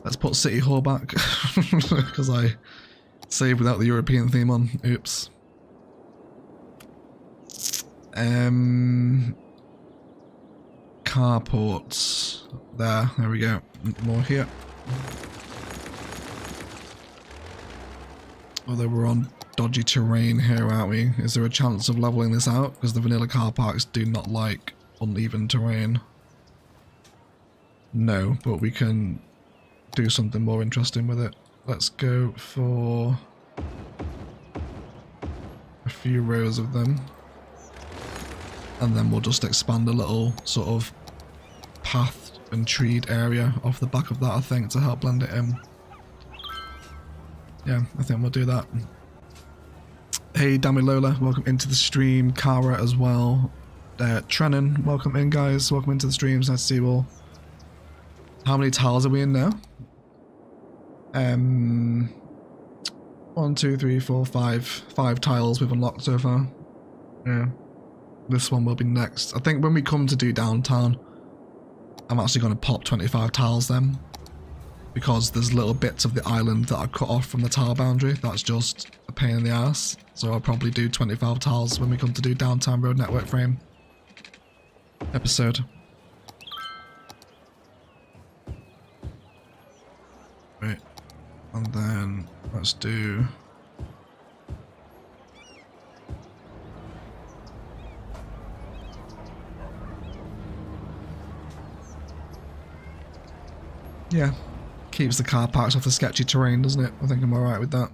Let's put City Hall back, because I saved without the European theme on. Oops. Carports. There we go. More here. Although we're on dodgy terrain here, aren't we? Is there a chance of leveling this out? Because the vanilla car parks do not like uneven terrain. No, but we can do something more interesting with it. Let's go for a few rows of them. And then we'll just expand a little sort of path and treed area off the back of that, I think, to help blend it in. Yeah, I think we'll do that. Hey, Damilola, welcome into the stream. Kara as well. Trennan, welcome in, guys. Welcome into the streams. Nice to see you all. How many tiles are we in now? 1, 2, 3, 4, 5. 5 tiles we've unlocked so far. Yeah. This one will be next. I think when we come to do downtown, I'm actually going to pop 25 tiles then. Because there's little bits of the island that are cut off from the tile boundary. That's just a pain in the ass. So I'll probably do 25 tiles when we come to do downtown road network frame. episode. Right, and then let's do. Yeah, keeps the car parks off the sketchy terrain, doesn't it? I think I'm alright with that.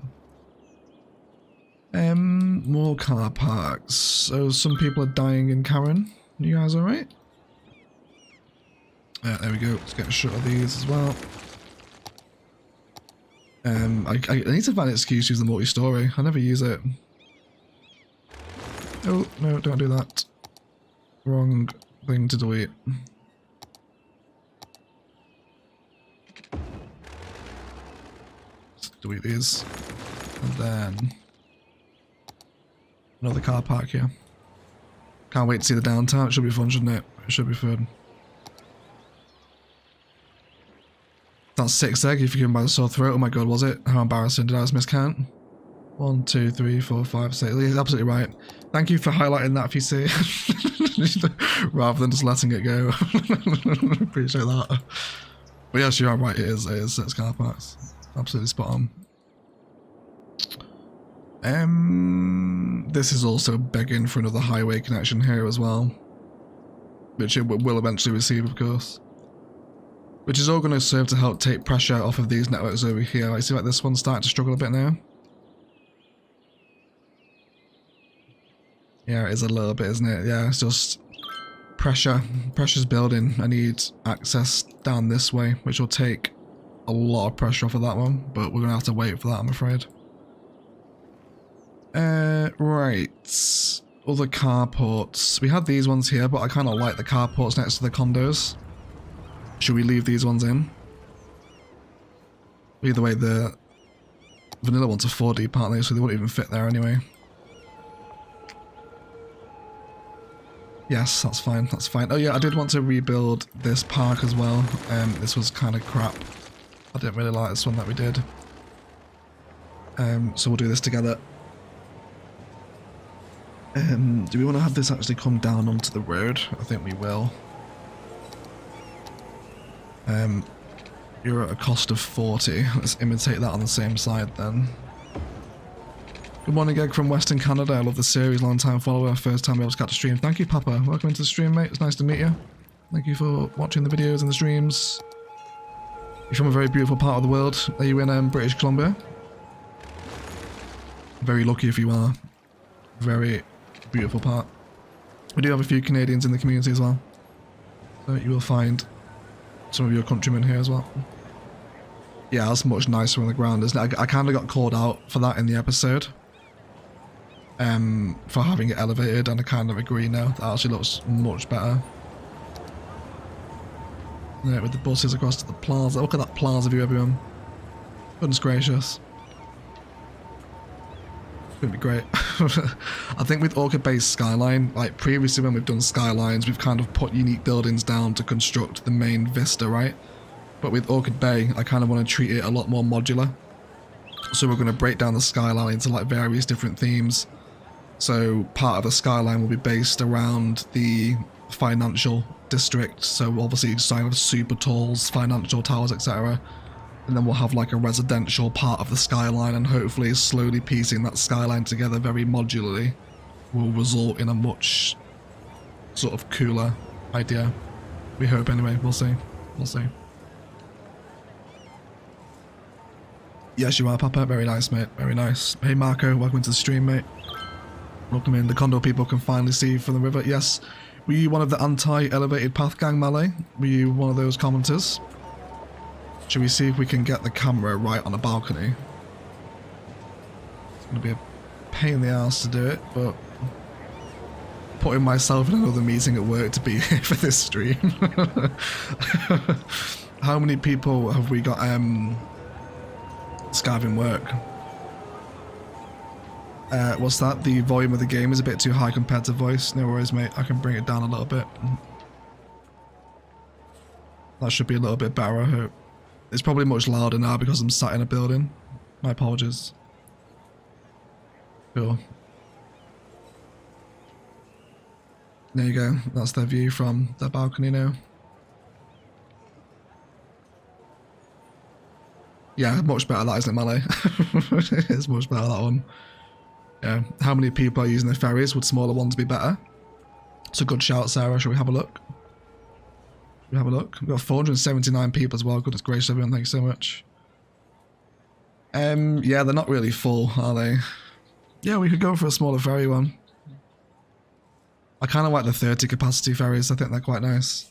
More car parks. So some people are dying in Karen. You guys alright? There we go. Let's get a shot of these as well. I need to find an excuse to use the multi-story. I never use it. Oh, no, don't do that. Wrong thing to delete. Let's delete these. And then another car park here. Can't wait to see the downtown. It should be fun, shouldn't it? It should be fun. That's 6 egg if you can by the sore throat. Oh my god, was it? How embarrassing. Did I just miscount? 1, 2, 3, 4, 5, 6. He's absolutely right. Thank you for highlighting that, FEC. Rather than just letting it go. Appreciate that. But yes, you are right. It is 6 car parks. Absolutely spot on. This is also begging for another highway connection here as well. Which it will eventually receive, of course. Which is all going to serve to help take pressure off of these networks over here. I see like this one's starting to struggle a bit now. Yeah, it is a little bit, isn't it? Yeah, it's just pressure. Pressure's building. I need access down this way, which will take a lot of pressure off of that one. But we're going to have to wait for that, I'm afraid. Right. Other carports. We had these ones here, but I kind of like the carports next to the condos. Should we leave these ones in? Either way, the vanilla ones are 4 deep, aren't they? So they won't even fit there anyway. Yes, that's fine. That's fine. Oh yeah, I did want to rebuild this park as well. This was kind of crap. I didn't really like this one that we did. So we'll do this together. Do we want to have this actually come down onto the road? I think we will. You're at a cost of 40. Let's imitate that on the same side then. Good morning, Egg from Western Canada. I love the series, long time follower, first time able to catch a stream. Thank you, Papa. Welcome into the stream, mate. It's nice to meet you. Thank you for watching the videos and the streams. You're from a very beautiful part of the world. Are you in British Columbia? Very lucky if you are. Very beautiful part. We do have a few Canadians in the community as well. So you will find some of your countrymen here as well. Yeah, that's much nicer on the ground, isn't it? I kind of got called out for that in the episode. For having it elevated, and I kind of agree now. That actually looks much better. Yeah, with the buses across to the plaza. Look at that plaza view, everyone. Goodness gracious. It's going to be great. I think with Orchid Bay's skyline, like previously when we've done skylines, we've kind of put unique buildings down to construct the main vista, right? But with Orchid Bay, I kind of want to treat it a lot more modular. So we're going to break down the skyline into like various different themes. So part of the skyline will be based around the financial district. So obviously sign of super talls, financial towers, etc. And then we'll have like a residential part of the skyline, and hopefully slowly piecing that skyline together very modularly will result in a much sort of cooler idea. We hope anyway, we'll see. We'll see. Yes, you are, Papa. Very nice, mate. Very nice. Hey, Marco. Welcome to the stream, mate. Welcome in. The condo people can finally see from the river. Yes. Were you one of the anti-elevated path gang, Malay? Were you one of those commenters? Should we see if we can get the camera right on the balcony? It's going to be a pain in the ass to do it, but putting myself in another meeting at work to be here for this stream. How many people have we got skiving work? What's that? The volume of the game is a bit too high compared to voice. No worries, mate. I can bring it down a little bit. That should be a little bit better, I hope. It's probably much louder now because I'm sat in a building. My apologies. Cool. There you go. That's their view from their balcony now. Yeah, much better that, isn't it, Malay? It's much better, that one. Yeah. How many people are using the ferries? Would smaller ones be better? It's a good shout, Sarah. Shall we have a look? We've got 479 people as well. Goodness gracious, everyone. Thanks so much. Yeah, they're not really full, are they? Yeah, we could go for a smaller ferry one. I kind of like the 30 capacity ferries. I think they're quite nice.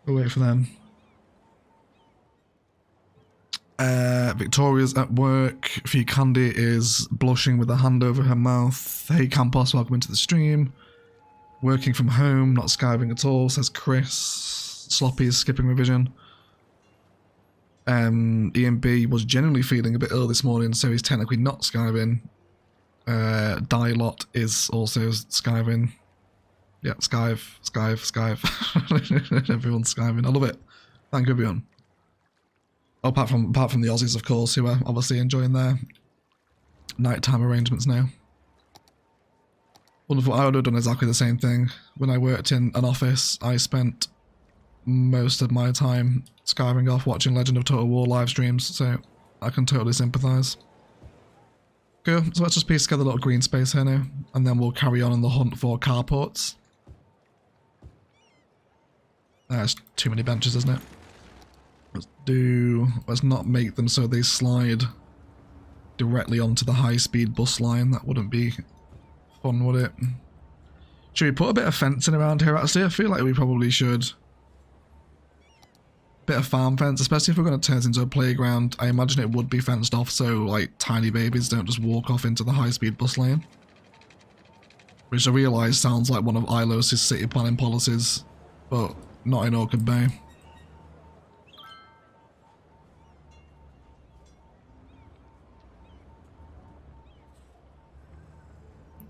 We'll wait for them. Victoria's at work. Fee Candy is blushing with a hand over her mouth. Hey Campos, welcome into the stream. Working from home, not skiving at all, says Chris. Sloppy is skipping revision. Ian B was genuinely feeling a bit ill this morning, so he's technically not skiving. Dilot is also skiving. Yeah, skive. Everyone's skiving. I love it. Thank you, everyone. Apart from the Aussies, of course, who are obviously enjoying their nighttime arrangements now. Wonderful. I would have done exactly the same thing. When I worked in an office, I spent most of my time skiving off watching Legend of Total War live streams, so I can totally sympathise. Cool. So let's just piece together a little green space here now, and then we'll carry on in the hunt for carports. That's too many benches, isn't it? Let's not make them so they slide directly onto the high-speed bus line. That wouldn't be fun, would it? Should we put a bit of fencing around here, actually? I feel like we probably should. Bit of farm fence, especially if we're going to turn this into a playground. I imagine it would be fenced off so, like, tiny babies don't just walk off into the high-speed bus lane. Which I realise sounds like one of ILO's city planning policies, but not in Orchid Bay.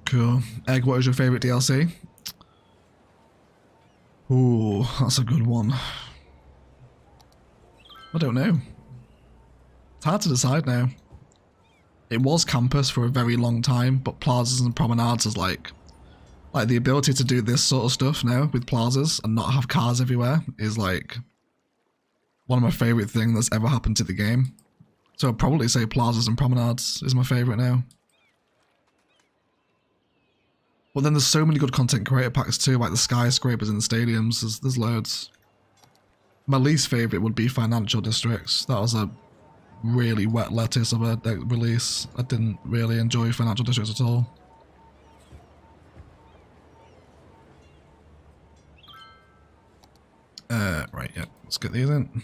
Cool. Egg, what is your favourite DLC? Ooh, that's a good one. I don't know. It's hard to decide now. It was Campus for a very long time, but plazas and promenades is like the ability to do this sort of stuff now with plazas and not have cars everywhere is like one of my favourite things that's ever happened to the game. So I'd probably say plazas and promenades is my favourite now. But then there's so many good content creator packs too, like the skyscrapers in the stadiums, there's loads. My least favourite would be financial districts. That was a really wet lettuce of a release. I didn't really enjoy financial districts at all. Right, yeah, let's get these in.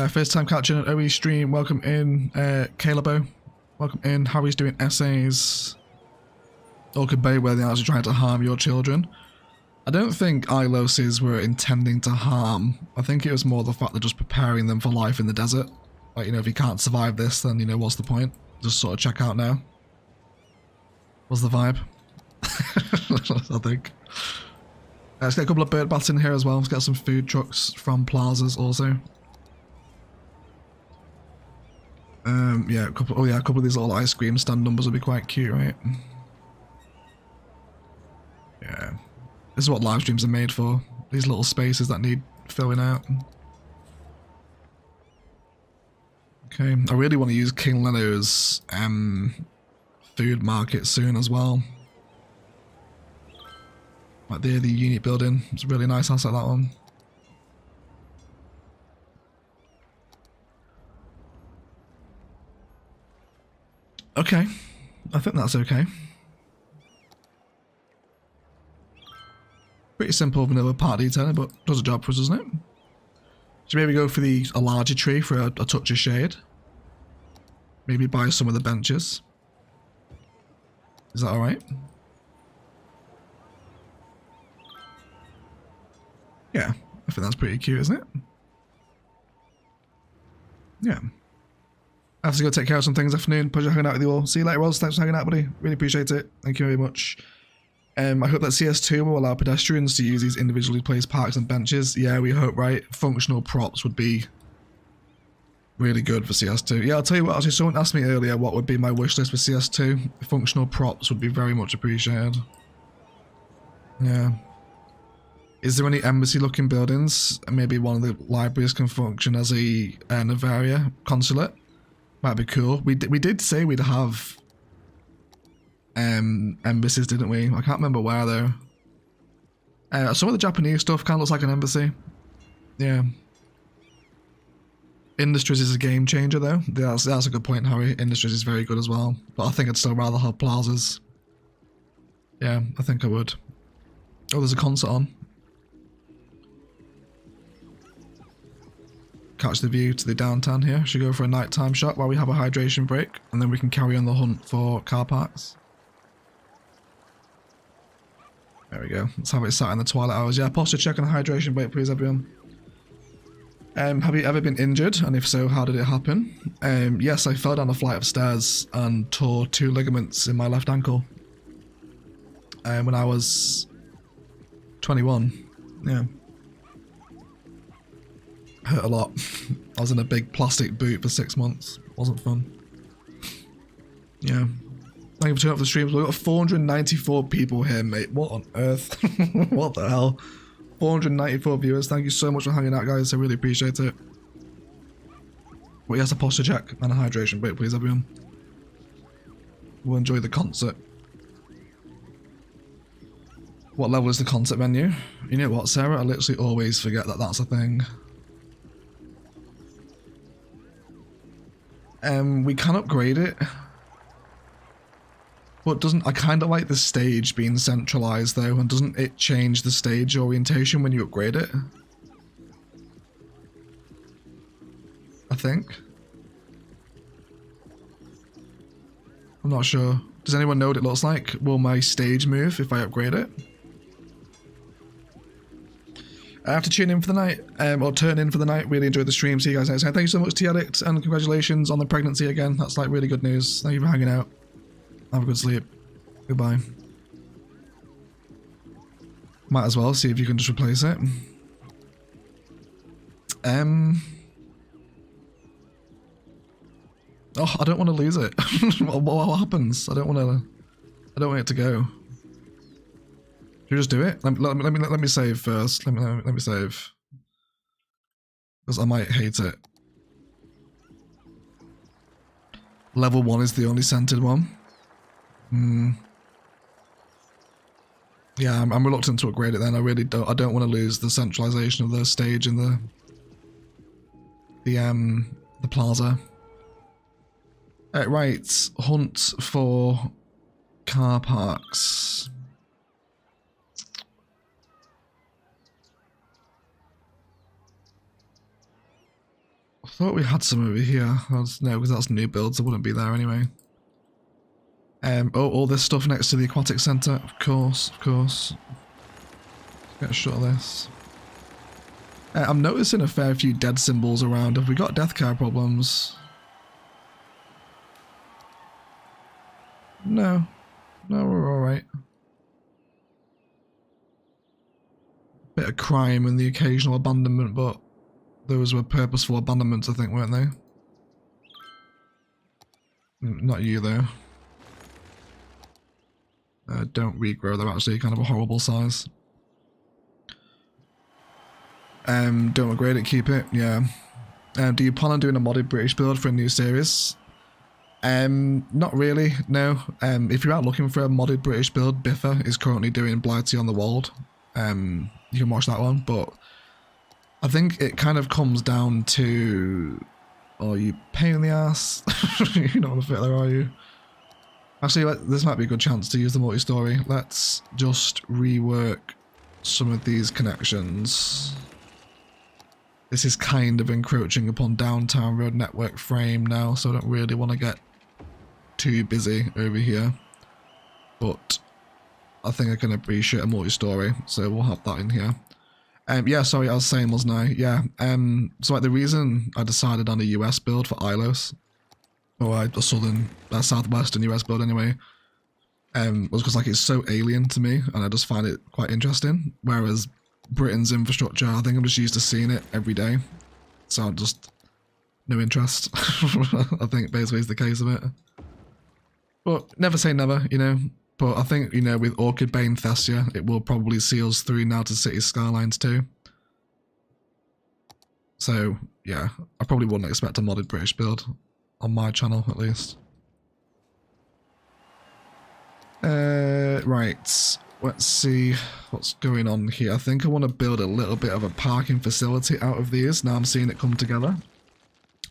First time catching an OE stream, welcome in, Calebo. Welcome in. Harry's doing essays. Orchid Bay, where they're actually trying to harm your children. I don't think ILOSs were intending to harm. I think it was more the fact they're just preparing them for life in the desert. Like, you know, if you can't survive this, then, you know, what's the point? Just sort of check out now. What's the vibe? I think. Let's get a couple of bird bats in here as well. Let's get some food trucks from plazas also. Yeah, a couple of these little ice cream stand numbers would be quite cute, right? Yeah. This is what live streams are made for. These little spaces that need filling out. Okay, I really want to use King Leno's food market soon as well. Like the unit building. It's a really nice house like that one. Okay, I think that's okay. Pretty simple vanilla part detailing, but does a job for us, doesn't it? Should maybe go for a larger tree for a touch of shade. Maybe buy some of the benches. Is that alright? Yeah, I think that's pretty cute, isn't it? Yeah. I have to go take care of some things this afternoon. Pleasure hanging out with you all. See you later, Roz. Thanks for hanging out, buddy. Really appreciate it. Thank you very much. I hope that CS2 will allow pedestrians to use these individually placed parks and benches. Yeah, we hope, right? Functional props would be Really good for CS2. Yeah, I'll tell you what, actually someone asked me earlier what would be my wish list for CS2. Functional props would be very much appreciated. Yeah. Is there any embassy looking buildings? Maybe one of the libraries can function as a Navaria consulate. Might be cool. We did say we'd have embassies, didn't we? I can't remember where though. Some of the Japanese stuff kind of looks like an embassy. Yeah. Industries is a game changer though. That's a good point, Harry. Industries is very good as well. But I think I'd still rather have plazas. Yeah, I think I would. Oh, there's a concert on. Catch the view to the downtown here. Should go for a nighttime shot while we have a hydration break, and then we can carry on the hunt for car parks. There we go. Let's have it sat in the twilight hours. Yeah, posture check and a hydration break, please, everyone. Have you ever been injured? And if so, how did it happen? Yes, I fell down a flight of stairs and tore 2 ligaments in my left ankle. When I was 21. Yeah. Hurt a lot. I was in a big plastic boot for 6 months. Wasn't fun. Yeah. Thank you for turning off the streams. We've got 494 people here, mate. What on earth? What the hell? 494 viewers. Thank you so much for hanging out, guys. I really appreciate it. Well, yes, a posture check and a hydration break, please, everyone. We'll enjoy the concert. What level is the concert venue? You know what, Sarah? I literally always forget that that's a thing. We can upgrade it. But doesn't, I kind of like the stage being centralized though, and doesn't it change the stage orientation when you upgrade it? I think. I'm not sure. Does anyone know what it looks like? Will my stage move if I upgrade it? I have to tune in for the night, or turn in for the night. Really enjoyed the stream. See you guys next time. Thank you so much, T-Addict, and congratulations on the pregnancy again. That's like really good news. Thank you for hanging out. Have a good sleep. Goodbye. Might as well see if you can just replace it. Oh, I don't want to lose it. what happens? I don't want it to go. Should we just do it? Let me save first. Let me save. Because I might hate it. Level 1 is the only centered one. Yeah, I'm reluctant to upgrade it then. I really don't. I don't want to lose the centralization of the stage and the plaza. Right, hunt for car parks. I thought we had some over here. No, because that's new builds. It wouldn't be there anyway. Oh, all this stuff next to the aquatic centre. Of course, of course. Let's get a shot of this. I'm noticing a fair few dead symbols around. Have we got death car problems? No. No, we're alright. Bit of crime and the occasional abandonment, but those were purposeful abandonments, I think, weren't they? Not you, though. Don't regrow, they're actually kind of a horrible size. Don't upgrade it, keep it, yeah. Do you plan on doing a modded British build for a new series? Not really, no. If you're out looking for a modded British build, Biffa is currently doing Blighty on the Wold. You can watch that one, but I think it kind of comes down to... Oh, you pain in the ass. You're not gonna fit there, are you? Actually, this might be a good chance to use the multi-story. Let's just rework some of these connections. This is kind of encroaching upon downtown road network frame now, so I don't really want to get too busy over here. But I think I can appreciate a multi-story, so we'll have that in here. Yeah, sorry, I was saying, wasn't I? Yeah, so like the reason I decided on a US build for Ilos, or a southern, southwestern US build anyway, was because like it's so alien to me, and I just find it quite interesting. Whereas Britain's infrastructure, I think I'm just used to seeing it every day, so I just no interest. I think basically is the case of it. But never say never, you know. But I think, you know, with Orchid Bay and Thessia, it will probably see us through now to City Skylines too. So, yeah, I probably wouldn't expect a modded British build on my channel, at least. Right, let's see what's going on here. I think I want to build a little bit of a parking facility out of these. Now I'm seeing it come together.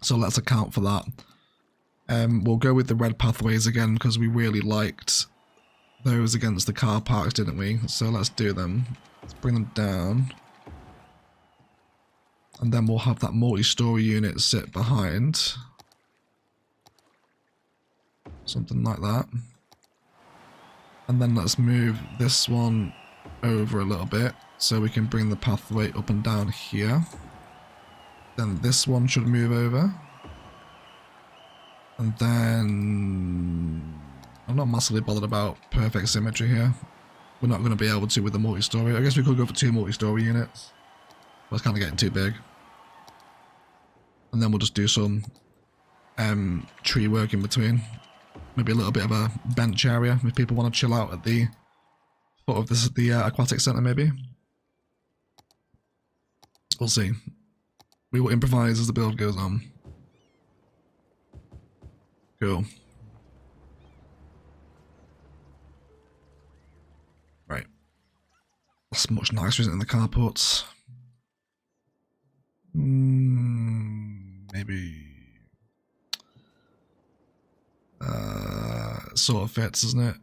So let's account for that. We'll go with the red pathways again because we really liked those against the car parks, didn't we? So let's do them. Let's bring them down. And then we'll have that multi-story unit sit behind. Something like that. And then let's move this one over a little bit so we can bring the pathway up and down here. Then this one should move over. And then I'm not massively bothered about perfect symmetry here. We're not going to be able to with the multi-story. I guess we could go for 2 multi-story units. But it's kind of getting too big. And then we'll just do some tree work in between. Maybe a little bit of a bench area if people want to chill out at the foot of this, the aquatic centre maybe. We'll see. We will improvise as the build goes on. Cool. Right. That's much nicer, isn't it, in the carports? Maybe. Sort of fits, isn't it?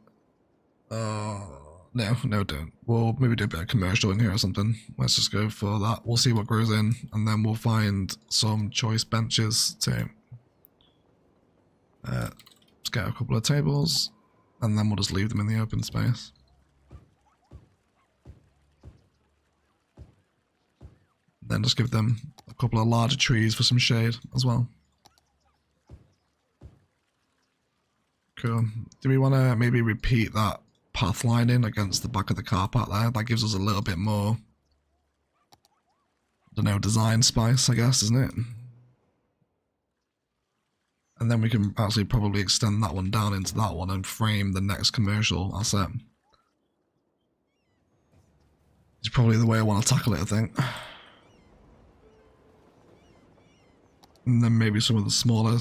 No, don't. We'll maybe do a bit of commercial in here or something. Let's just go for that. We'll see what grows in, and then we'll find some choice benches too. Let's get a couple of tables, and then we'll just leave them in the open space. Then just give them a couple of larger trees for some shade as well. Cool. Do we want to maybe repeat that path lining against the back of the car park there? That gives us a little bit more, I don't know, design spice, I guess, isn't it? And then we can actually probably extend that one down into that one and frame the next commercial asset. It's probably the way I want to tackle it, I think. And then maybe some of the smaller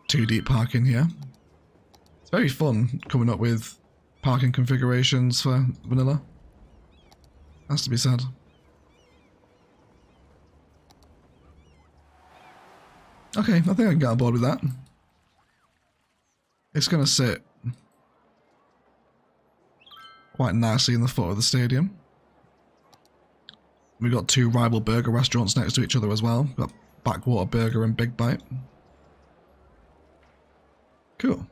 2-deep parking here. It's very fun coming up with parking configurations for vanilla. Has to be said. Okay, I think I can get on board with that. It's going to sit quite nicely in the foot of the stadium. We've got 2 rival burger restaurants next to each other as well. We've got Backwater Burger and Big Bite. Cool.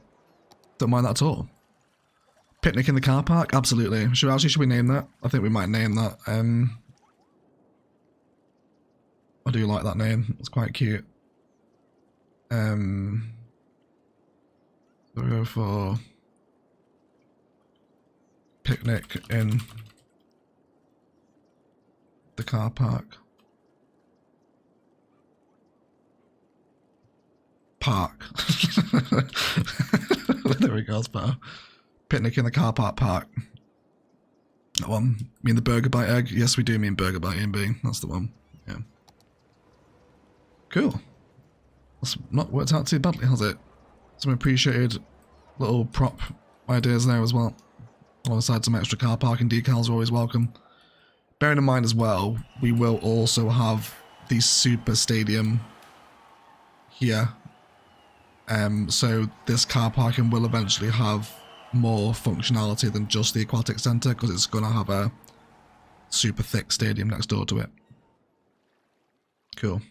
Don't mind that at all. Picnic in the car park? Absolutely. Should we name that? I think we might name that. I do like that name. It's quite cute. We'll go for picnic in the car park. Park. There we go, it's better. Picnic in the car park. That one. Mean the burger bite egg? Yes, we do mean burger bite A and B. That's the one. Yeah. Cool. That's not worked out too badly, has it? Some appreciated little prop ideas there as well. Alongside some extra car parking decals are always welcome. Bearing in mind as well, we will also have the Super Stadium here. So this car parking will eventually have more functionality than just the aquatic centre because it's going to have a super thick stadium next door to it. Cool.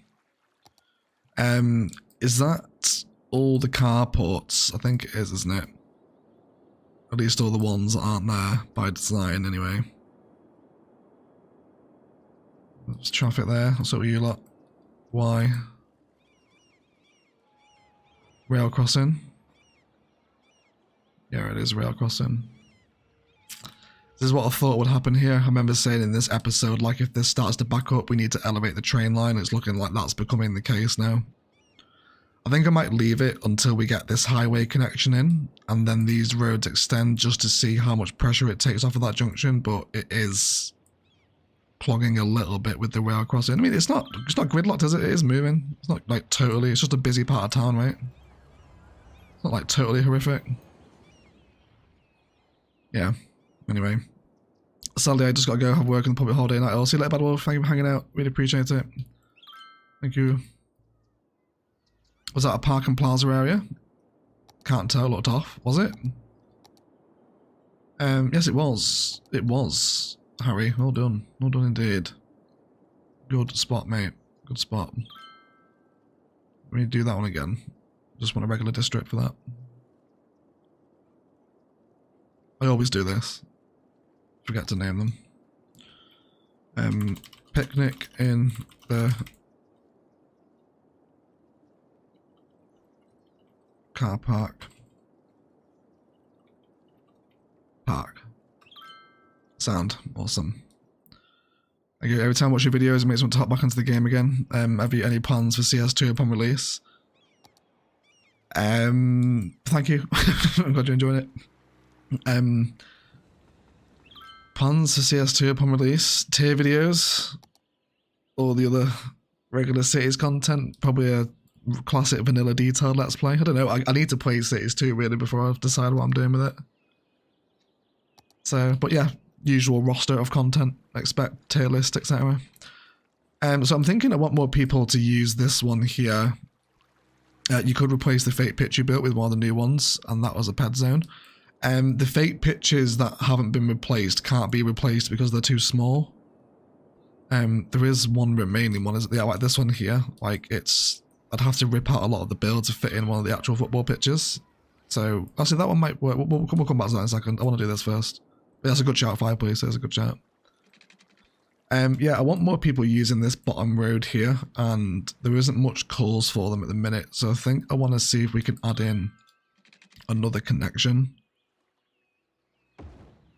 Is that all the carports? I think it is, isn't it? At least all the ones that aren't there by design anyway. There's traffic there. What's up with you lot? Why? Rail crossing. Yeah, it is rail crossing. This is what I thought would happen here. I remember saying in this episode, like, if this starts to back up, we need to elevate the train line. It's looking like that's becoming the case now. I think I might leave it until we get this highway connection in, and then these roads extend just to see how much pressure it takes off of that junction, but it is clogging a little bit with the rail crossing. I mean, it's not gridlocked, is it? It is moving. It's not like totally, it's just a busy part of town, right? It's not like totally horrific. Yeah, anyway. Sadly, I just gotta go have work on the public holiday night. I'll see you later, Bad Wolf. Thank you for hanging out. Really appreciate it. Thank you. Was that a park and plaza area? Can't tell, looked off. Was it? Yes, it was. It was, Harry. Well done. Well done indeed. Good spot, mate. Good spot. We need to do that one again. Just want a regular district for that. I always do this. Forget to name them. Picnic in the car park. Sound awesome. Every time I watch your videos, it makes me want to hop back into the game again. Have you any plans for CS2 upon release? Thank you. I'm glad you're enjoying it. Plans for CS2 upon release, tier videos, or the other regular Cities content, probably a classic vanilla detailed let's play. I don't know, I need to play Cities 2 really before I decide what I'm doing with it. So, but yeah, usual roster of content, expect tier list, etc. So I'm thinking I want more people to use this one here. You could replace the fake pitch you built with one of the new ones, and that was a pet zone. The fake pitches that haven't been replaced can't be replaced because they're too small. There is one remaining one, yeah, like this one here. Like I'd have to rip out a lot of the build to fit in one of the actual football pitches. So actually that one might work. We'll come back to that in a second. I want to do this first. But that's a good shout, Fireplace. That's a good shout. Yeah, I want more people using this bottom road here, and there isn't much calls for them at the minute. So I think I want to see if we can add in another connection.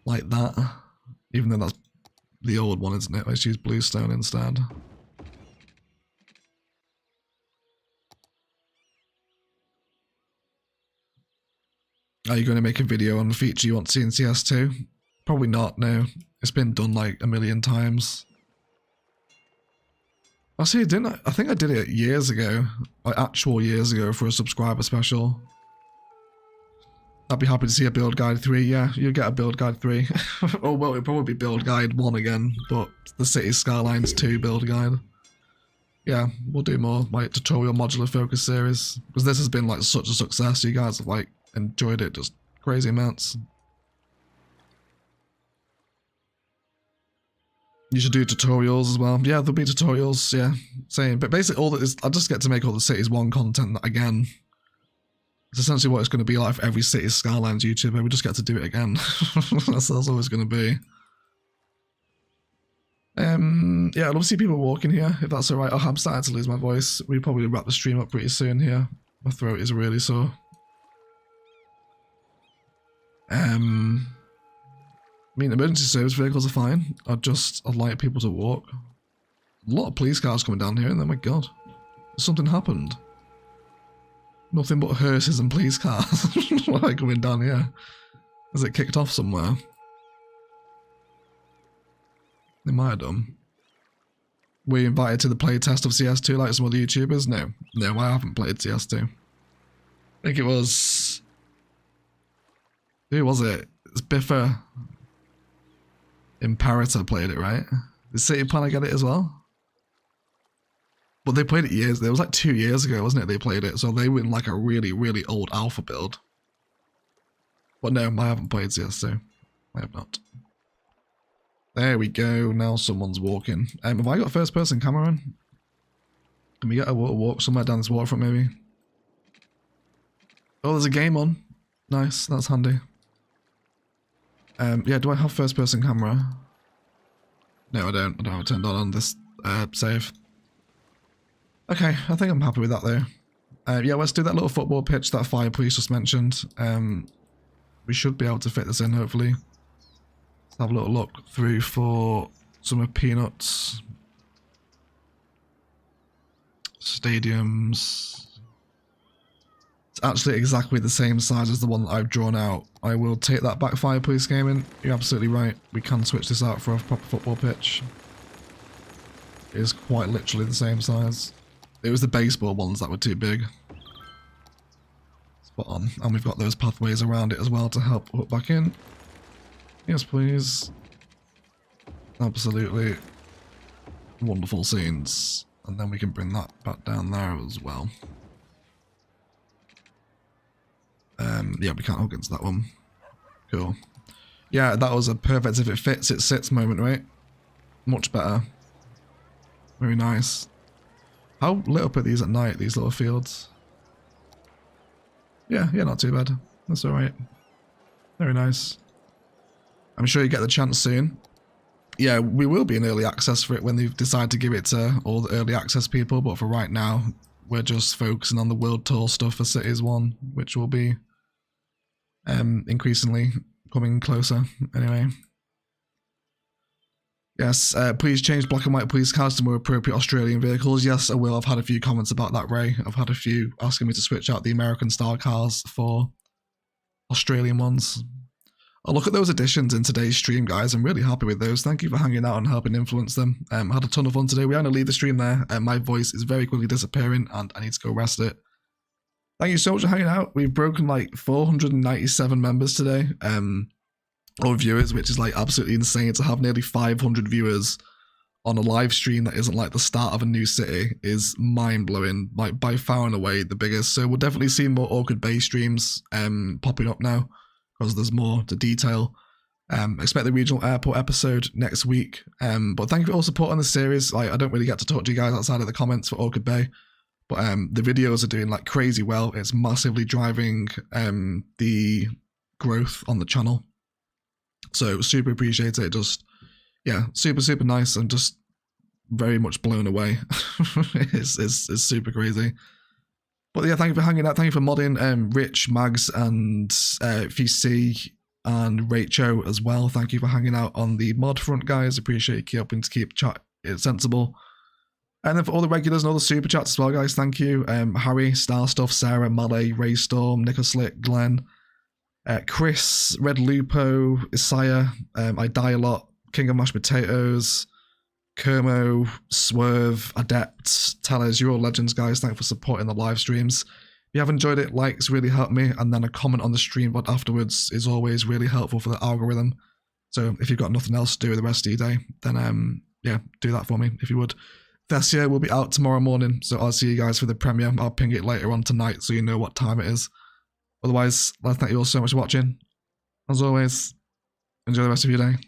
Like that, even though that's the old one, isn't it? Let's use bluestone instead. Are you going to make a video on the feature you want to see in CS2? Probably not, no. It's been done like a million times. Actually, I think I did it years ago, like actual years ago for a subscriber special. I'd be happy to see a build guide 3. Yeah, you'll get a build guide 3. Oh, well, it'll probably be build guide 1 again, but the Cities Skylines 2 build guide. Yeah, we'll do more like tutorial modular focus series, because this has been like such a success. You guys have like enjoyed it just crazy amounts. You should do tutorials as well. Yeah, there'll be tutorials, yeah, same. But basically all that is, I just get to make all the Cities 1 content again. It's essentially what it's going to be like for every Cities Skylines YouTuber. We just get to do it again. that's always going to be. Yeah, I'd love to see people walking here, if that's alright. Oh, I'm starting to lose my voice. We probably wrap the stream up pretty soon here. My throat is really sore. I mean, emergency service vehicles are fine. I'd like people to walk. A lot of police cars coming down here, and oh my god. Something happened. Nothing but hearses and police cars like coming down here. Has it kicked off somewhere? They might have done. Were you invited to the playtest of CS2 like some other YouTubers? No. No, I haven't played CS2. I think it was... Who was it? It's Biffa Imperator played it, right? Did City Planner get it as well? But they played it years. It was like 2 years ago, wasn't it? They played it, so they were in like a really, really old alpha build. But no, I haven't played CS2. I have not. There we go. Now someone's walking. Have I got first-person camera on? Can we get a walk somewhere down this waterfront, maybe? Oh, there's a game on. Nice. That's handy. Yeah, do I have first-person camera? No, I don't. I don't have it turned on this save. Okay, I think I'm happy with that though. Yeah, let's do that little football pitch that Fireplace just mentioned. We should be able to fit this in, hopefully. Let's have a little look through for some of Peanuts. Stadiums. It's actually exactly the same size as the one that I've drawn out. I will take that back, Fireplace Gaming. You're absolutely right. We can switch this out for a proper football pitch. It is quite literally the same size. It was the baseball ones that were too big. Spot on. And we've got those pathways around it as well to help hook back in. Yes, please. Absolutely wonderful scenes. And then we can bring that back down there as well. Yeah, we can't hook into that one. Cool. Yeah, that was a perfect if it fits, it sits moment, right? Much better. Very nice. How lit up are these at night, these little fields? Yeah, not too bad. That's alright. Very nice. I'm sure you get the chance soon. Yeah, we will be in early access for it when they decide to give it to all the early access people, but for right now, we're just focusing on the world tour stuff for Cities 1, which will be increasingly coming closer anyway. Yes, please change black and white police cars to more appropriate Australian vehicles. Yes, I will. I've had a few comments about that, Ray. I've had a few asking me to switch out the American style cars for Australian ones. I'll look at those additions in today's stream, guys. I'm really happy with those. Thank you for hanging out and helping influence them. Had a ton of fun today. We're going to leave the stream there. My voice is very quickly disappearing and I need to go rest it. Thank you so much for hanging out. We've broken like 497 members today. Or viewers, which is like absolutely insane. To have nearly 500 viewers on a live stream that isn't like the start of a new city is mind-blowing, like by far and away the biggest. So we'll definitely see more Orchid Bay streams popping up now because there's more to detail. Expect the regional airport episode next week. But thank you for all support on the series. Like, I don't really get to talk to you guys outside of the comments for Orchid Bay, but the videos are doing like crazy well. It's massively driving the growth on the channel. So super appreciate it. Just, yeah, super nice. I'm just very much blown away. it's super crazy. But yeah, thank you for hanging out. Thank you for modding, Rich, Mags, and VC and Rachel as well. Thank you for hanging out on the mod front, guys. Appreciate you helping to keep chat sensible. And then for all the regulars and all the super chats as well, guys. Thank you, Harry, Star Stuff, Sarah, Malay, Ray Storm, Nicholas Slick, Glenn. Chris, Red Lupo, Isaiah, I Die A Lot, King of Mashed Potatoes, Kermo, Swerve, Adept, Tellers, you're all legends, guys. Thanks for supporting the live streams. If you have enjoyed it, likes really help me, and then a comment on the stream but afterwards is always really helpful for the algorithm. So if you've got nothing else to do with the rest of your day, then yeah, do that for me if you would. Thessia will be out tomorrow morning, so I'll see you guys for the premiere. I'll ping it later on tonight so you know what time it is. Otherwise, I'd like to thank you all so much for watching. As always, enjoy the rest of your day.